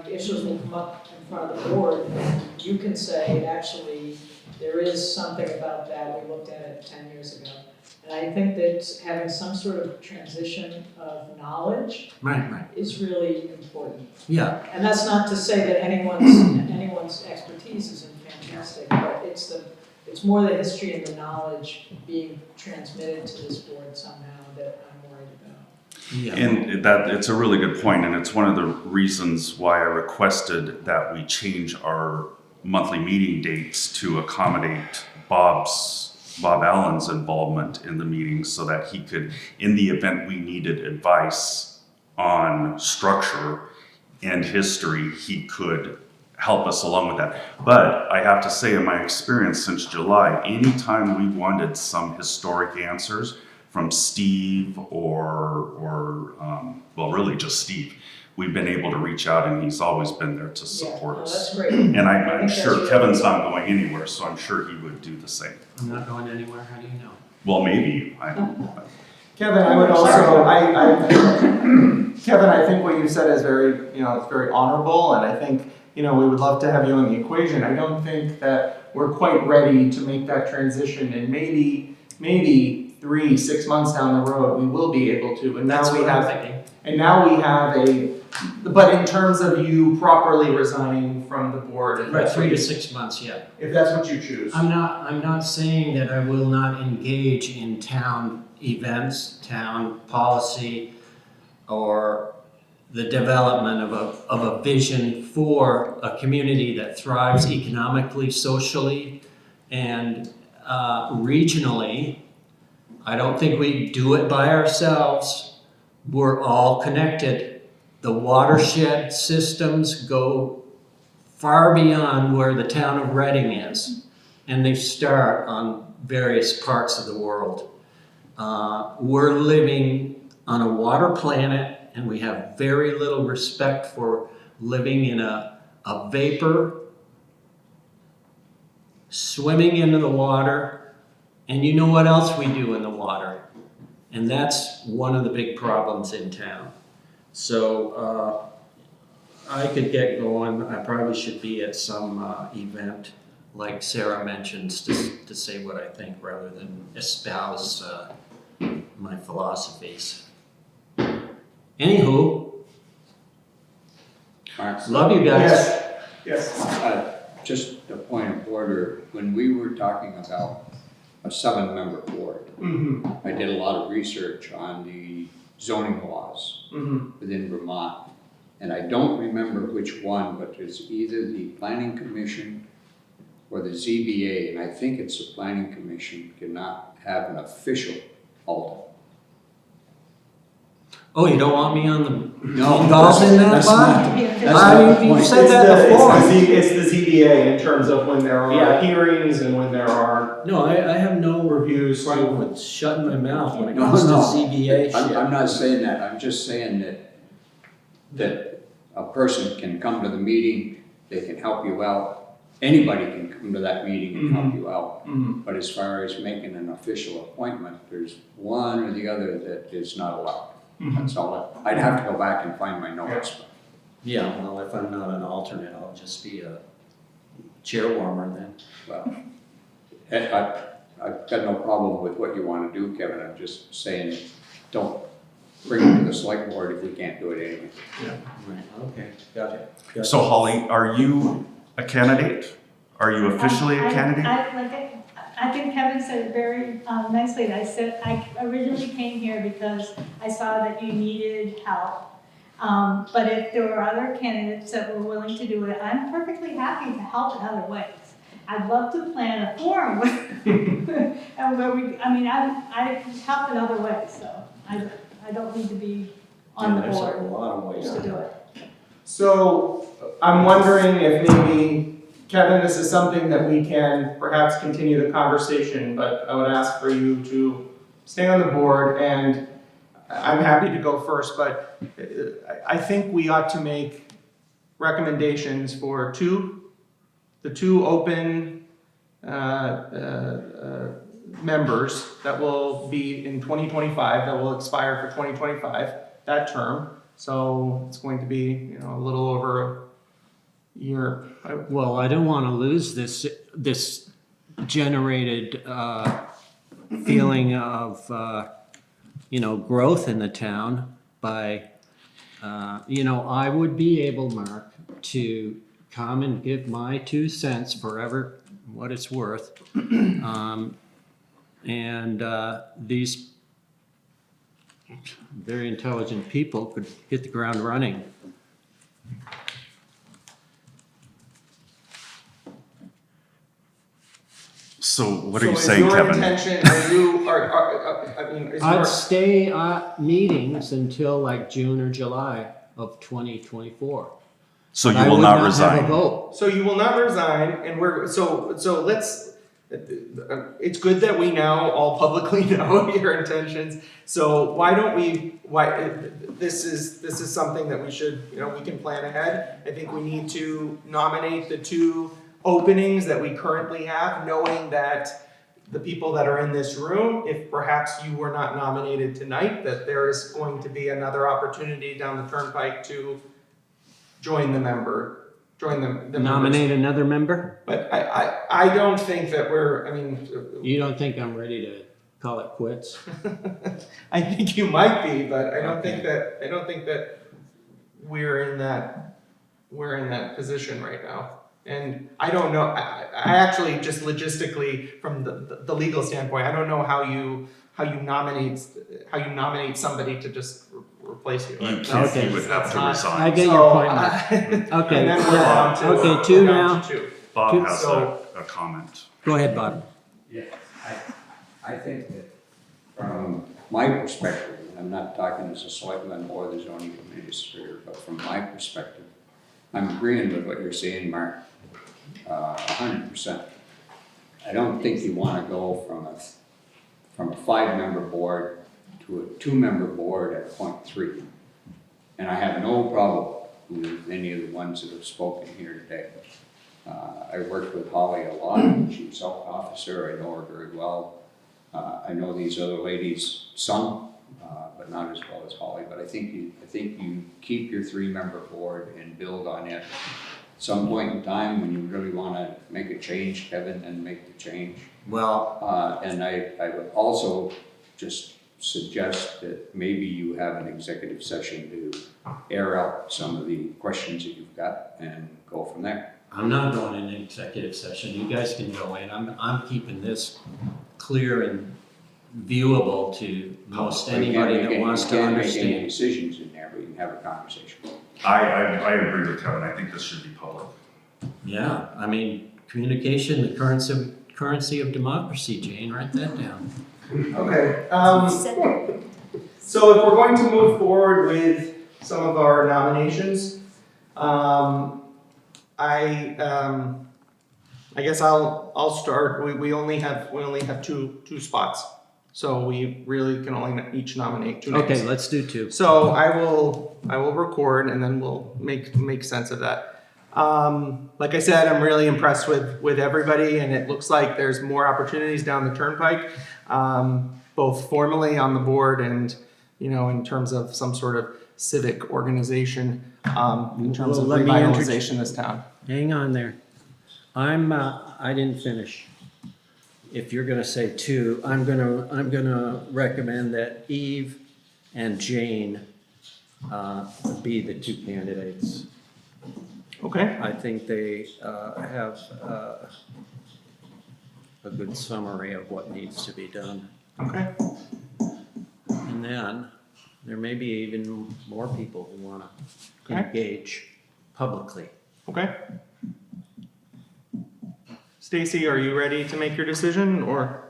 issues will come up in front of the board, and you can say, actually, there is something about that, we looked at it 10 years ago. And I think that having some sort of transition of knowledge is really important. Yeah. And that's not to say that anyone's expertise isn't fantastic, but it's more the history and the knowledge being transmitted to this board somehow that I'm worried about. Yeah. And it's a really good point, and it's one of the reasons why I requested that we change our monthly meeting dates to accommodate Bob's Bob Allen's involvement in the meetings so that he could, in the event we needed advice on structure and history, he could help us along with that. But I have to say, in my experience since July, anytime we wanted some historic answers from Steve or well, really just Steve, we've been able to reach out, and he's always been there to support us. That's great. And I'm think sure that's Kevin's not going anywhere, so I'm sure he would do the same. I'm not going anywhere, how do you know? Well, maybe, I don't know. Kevin, I would also, Kevin, I think what you said is very, it's very honorable, and I think, we would love to have you in the equation. I don't think that we're quite ready to make that transition, and maybe 3-6 months down the road, we will be able to, and That's now we what I'm have, thinking. and now we have but in terms of you properly resigning from the board, if Right, that's 3 what to you- 6 months, yeah. if that's what you choose. I'm not saying that I will not engage in town events, town policy, or the development of a vision for a community that thrives economically, socially, and regionally. I don't think we do it by ourselves. We're all connected. The watershed systems go far beyond where the town of Reading is, and they start on various parts of the world. We're living on a water planet, and we have very little respect for living in a vapor, swimming into the water, and you know what else we do in the water? And that's one of the big problems in town. So I could get going. I probably should be at some event like Sarah mentions to say what I think rather than espouse my philosophies. Anywho, Mark, love you guys. Yes. just a point of order, when we were talking about a 7-member board, Mm-hmm. I did a lot of research on the zoning laws Mm-hmm. within Vermont, and I don't remember which one, but it's either the Planning Commission or the ZBA, and I think it's the Planning Commission cannot have an official alternate. Oh, you don't want me on the No, involved in that, that's Bob? not- I mean, you said that before. It's the ZBA in terms of when there are Yeah. hearings and when there are No, I have no reviews. problem with shutting my mouth when it No, comes to no. ZBA shit. I'm not saying that, I'm just saying that a person can come to the meeting, they can help you out. Anybody can come to that meeting and help you out. Mhm. But as far as making an official appointment, there's one or the other that is not allowed. That's all. I'd have to go back and find my notes. but- Yeah, well, if I'm not an alternate, I'll just be a chair warmer then. Well, I've got no problem with what you want to do, Kevin. I'm just saying, don't bring it to the select board if we can't do it anyway. Right, okay, got it. So Holly, are you a candidate? Are you officially a candidate? I think Kevin said it very nicely. I said, I originally came here because I saw that you needed help. But if there were other candidates that were willing to do it, I'm perfectly happy to help in other ways. I'd love to plan a forum and where I help in other ways, so I don't need to be on the There's a board lot of ways to to do it. So I'm wondering if maybe, Kevin, this is something that we can perhaps continue the conversation, but I would ask for you to stay on the board, and I'm happy to go first, but I think we ought to make recommendations for the two open members that will be in 2025, that will expire for 2025, that term. So it's going to be, a little over a year. Well, I don't want to lose this generated feeling of, growth in the town by, I would be able, Mark, to come and give my 2 cents forever what it's worth. And these very intelligent people could hit the ground running. So what are you So saying, is your Kevin? intention, are you, I mean, is your, I'd stay at meetings until like June or July of 2024. So But you I will would not have a resign? vote. so you will not resign, and so let's, it's good that we now all publicly know your intentions. So why don't we, this is something that we should, we can plan ahead. I think we need to nominate the 2 openings that we currently have, knowing that the people that are in this room, if perhaps you were not nominated tonight, that there is going to be another opportunity down the turnpike to join the members. Nominate another member? But I don't think that You don't think I'm ready to call it quits? I think you might be, but I don't think that we're in that position right now. And I don't know, I actually just logistically, from the legal standpoint, I don't know how you nominate somebody to just replace you. You That's- can't, you would have to that's not- I resign. get So, your point, Mark. Okay, And then we're yeah, on to. okay, we're 2 down now. to 2. Bob has So- a comment. Go ahead, Bob. Yeah, I think that from my perspective, and I'm not talking as a selectman or the zoning administrator, but from my perspective, I'm agreeing with what you're saying, Mark, 100%. I don't think you want to go from a 5-member board to a 2-member board at 0.3. And I have no problem with any of the ones that have spoken here today. I worked with Holly a lot, Chief Health Officer, I know her very well. I know these other ladies some, but not as well as Holly. But I think you keep your 3-member board and build on it. Some point in time when you really want to make a change, Kevin, then make the change. Well, And I would also just suggest that maybe you have an executive session to air out some of the questions that you've got and go from there. I'm not going in an executive session. You guys can go in. I'm keeping this clear and viewable to most anybody that wants to You can't make any understand. decisions in there, but you can have a conversation. I agree with Kevin. I think this should be public. Yeah, I mean, communication, the currency of democracy, Jane, write that down. Okay, so if we're going to move forward with some of our nominations, I guess I'll start. We only have two spots, so we really can only each nominate 2 names. Okay, let's do 2. So I will record and then we'll make sense of that. Like I said, I'm really impressed with everybody, and it looks like there's more opportunities down the turnpike, both formally on the board and in terms of some sort of civic organization, in terms of Well, let me revitalization of this town. Hang on there. I didn't finish. If you're gonna say 2, I'm gonna recommend that Eve and Jane be the 2 candidates. Okay. I think they have a good summary of what needs to be done. Okay. And then there may be even more people who wanna Okay. engage publicly. Okay. Stacy, are you ready to make your decision, or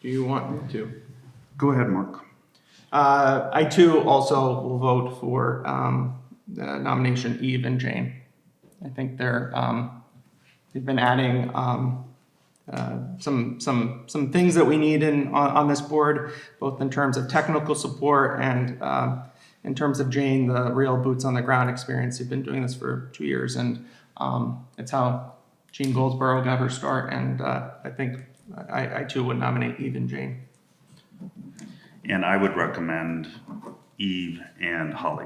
do you want me to? Go ahead, Mark. I too also will vote for the nomination Eve and Jane. I think they've been adding some things that we need on this board, both in terms of technical support and in terms of Jane, the real boots on the ground experience. You've been doing this for 2 years, and it's how Jean Goldsboro got her start. And I think I too would nominate Eve and Jane. And I would recommend Eve and Holly.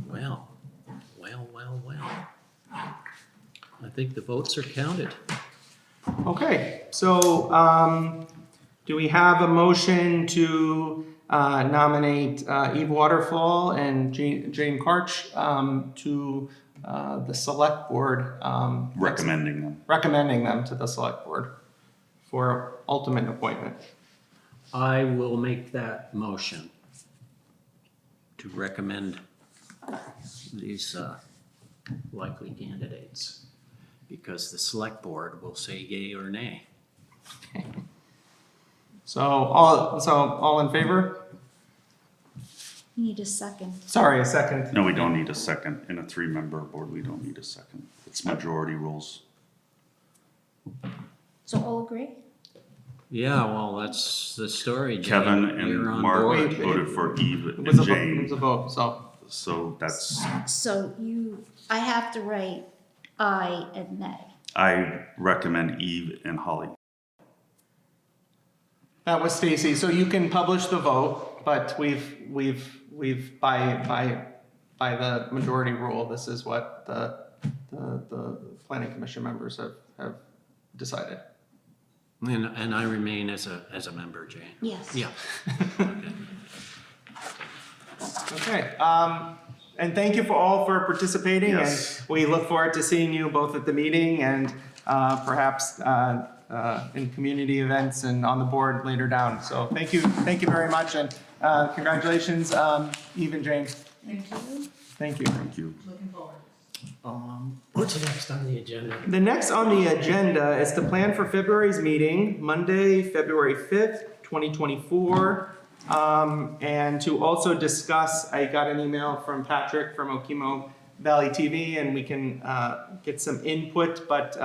Well. I think the votes are counted. Okay, so do we have a motion to nominate Eve Waterfall and Jane Karch to the select board? Recommending them to the select board for ultimate appointment. I will make that motion to recommend these likely candidates, because the select board will say yay or nay. So all in favor? You need a second. Sorry, a second. No, we don't need a second. In a 3-member board, we don't need a second. It's majority rules. So all agree? Yeah, well, that's the story, Jane. Kevin and You're on Mark board. voted for Eve It was and a vote, it was Jane. a vote, so. So that's, So I have to write aye and nay. I recommend Eve and Holly. That was Stacy. So you can publish the vote, but we've by the majority rule, this is what the planning commission members have decided. And I remain as a member, Jane. Yes. Yeah. Okay, and thank you for participating. Yes. And we look forward to seeing you both at the meeting and perhaps in community events and on the board later down. So thank you very much, and congratulations, Eve and Jane. Thank you. Thank you. Thank you. Looking forward. What's next on the agenda? The next on the agenda is to plan for February's meeting, Monday, February 5th, 2024. And to also discuss, I got an email from Patrick from Okemo Valley TV, and we can get some input, but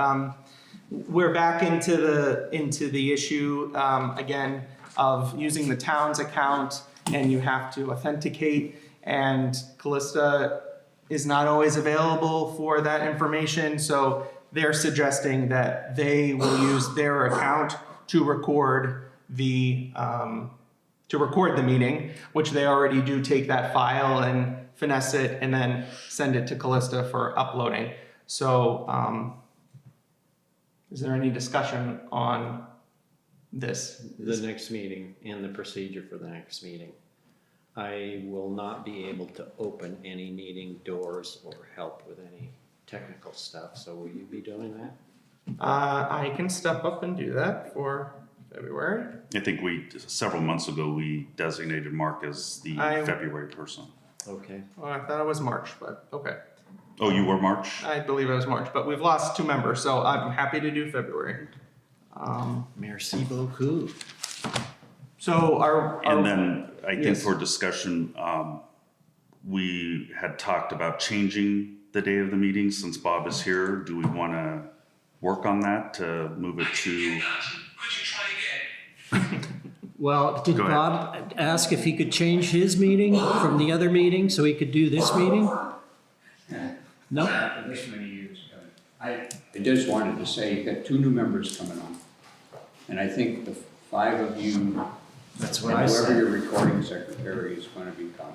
we're back into the issue again of using the town's account, and you have to authenticate, and Callista is not always available for that information, so they're suggesting that they will use their account to record the meeting, which they already do take that file and finesse it and then send it to Callista for uploading. So is there any discussion on this? The next meeting and the procedure for the next meeting. I will not be able to open any meeting doors or help with any technical stuff, so will you be doing that? I can step up and do that for February. I think several months ago, we designated Mark as the February person. Okay. Well, I thought it was March, but okay. Oh, you were March? I believe it was March, but we've lost 2 members, so I'm happy to do February. Merci beaucoup. So And then I think yes. for discussion, we had talked about changing the day of the meeting since Bob is here. Do we want to work on that to move it to? Well, did Go ahead. Bob ask if he could change his meeting from the other meeting so he could do this meeting? No? After this many years, I just wanted to say, you got 2 new members coming on. And I think the 5 of you, That's and what I whoever said. your recording secretary is gonna become,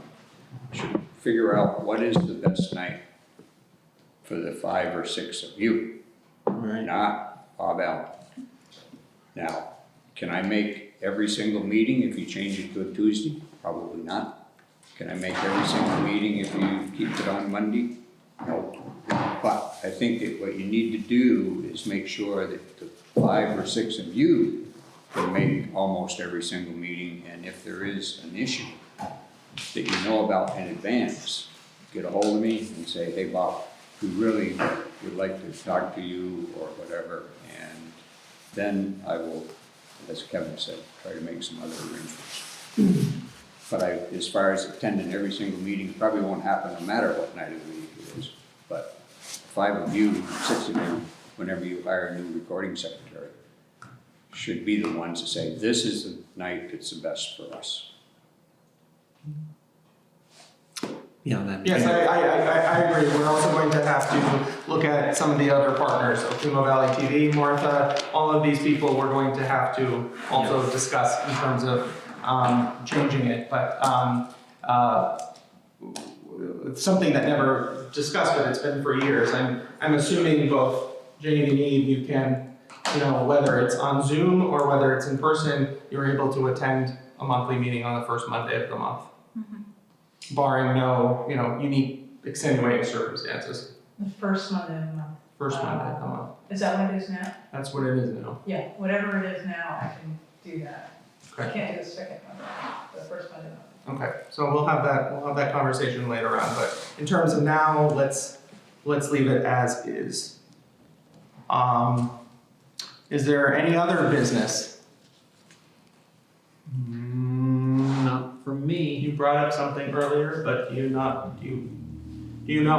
should figure out what is the best night for the 5 or 6 of you, Right. not Bob Allen. Now, can I make every single meeting if you change it to a Tuesday? Probably not. Can I make every single meeting if you keep it on Monday? No. But I think that what you need to do is make sure that the 5 or 6 of you can make almost every single meeting, and if there is an issue that you know about in advance, get a hold of me and say, hey Bob, we really would like to talk to you or whatever, and then I will, as Kevin said, try to make some other arrangements. But as far as attending every single meeting, probably won't happen no matter what night of the week it is. But 5 of you, 6 of you, whenever you hire a new recording secretary, should be the ones to say, this is the night that's the best for us. Yeah, that. Yes, I agree. We're also going to have to look at some of the other partners, Okemo Valley TV, Martha, all of these people we're going to have to also discuss in terms of changing it. But it's something that never discussed, but it's been for years. I'm assuming both Jane and Eve, you can, whether it's on Zoom or whether it's in person, you're able to attend a monthly meeting on the first Monday of the month. Barring no, unique extenuating circumstances. The first Monday of the month. First Monday of the month. Is that what it is now? That's what it is now. Yeah, whatever it is now, I can do that. I Okay. can't do the second Monday, the first Monday of the month. Okay. So we'll have that conversation later on. But in terms of now, let's let's leave it as is. Is there any other business? Not for me. You brought up something earlier, but do you not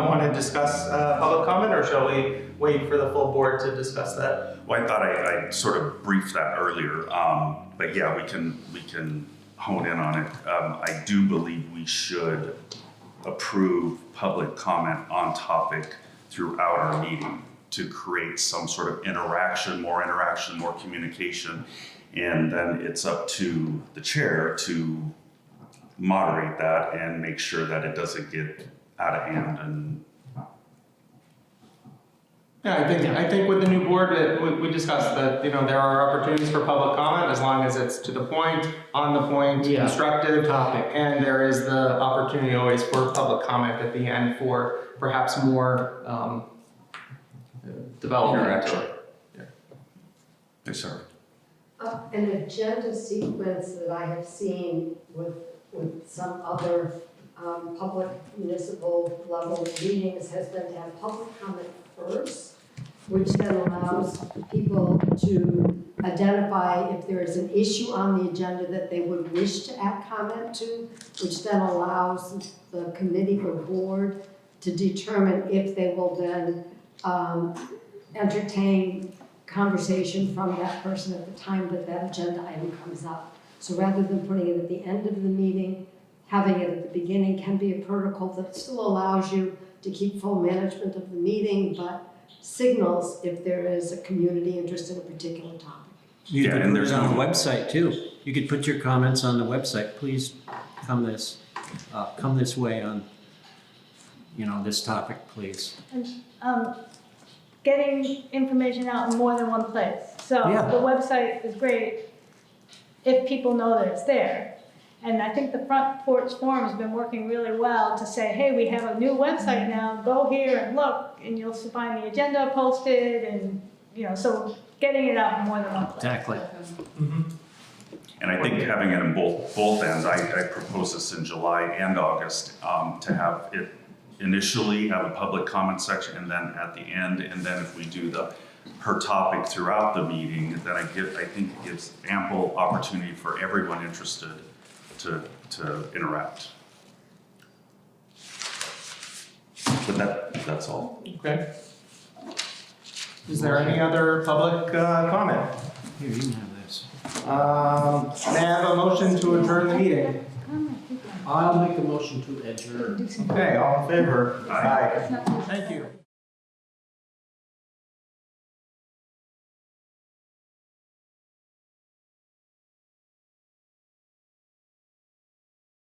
want to discuss public comment, or shall we wait for the full board to discuss that? Well, I thought I sort of briefed that earlier, but yeah, we can hone in on it. I do believe we should approve public comment on topic throughout our meeting to create some sort of interaction, more communication, and then it's up to the chair to moderate that and make sure that it doesn't get out of hand. And yeah, I think with the new board, we discussed that, you know, there are opportunities for public comment as long as it's to the point, on the point, constructive topic, and there is the opportunity always for public comment at the end for perhaps more development. Interaction. yes, sir. An agenda sequence that I have seen with some other public municipal level meetings has been to have public comment first, which then allows people to identify if there is an issue on the agenda that they would wish to add comment to, which then allows the committee or board to determine if they will then entertain conversation from that person at the time that that agenda item comes up. So rather than putting it at the end of the meeting, having it at the beginning can be a protocol that still allows you to keep full management of the meeting, but signals if there is a community interest in a particular topic. You could and put there's it on the no- website too. You could put your comments on the website. Please come this way on, you know, this topic, please. And, getting information out in more than one place. So Yeah. the website is great if people know that it's there. And I think the Front Porch Forum has been working really well to say, hey, we have a new website now, go here and look, and you'll find the agenda posted, and, you know, so getting it out in more than one place. Exactly. And I think having it in both ends, I proposed this in July and August, to have it initially have a public comment section and then at the end, and then if we do the per topic throughout the meeting, then I think it gives ample opportunity for everyone interested to interact. But that's all. Okay. Is there any other public comment? Here, you can have this. May I have a motion to adjourn the meeting? I'll make a motion to adjourn. Okay, all in favor? Aye. Thank you.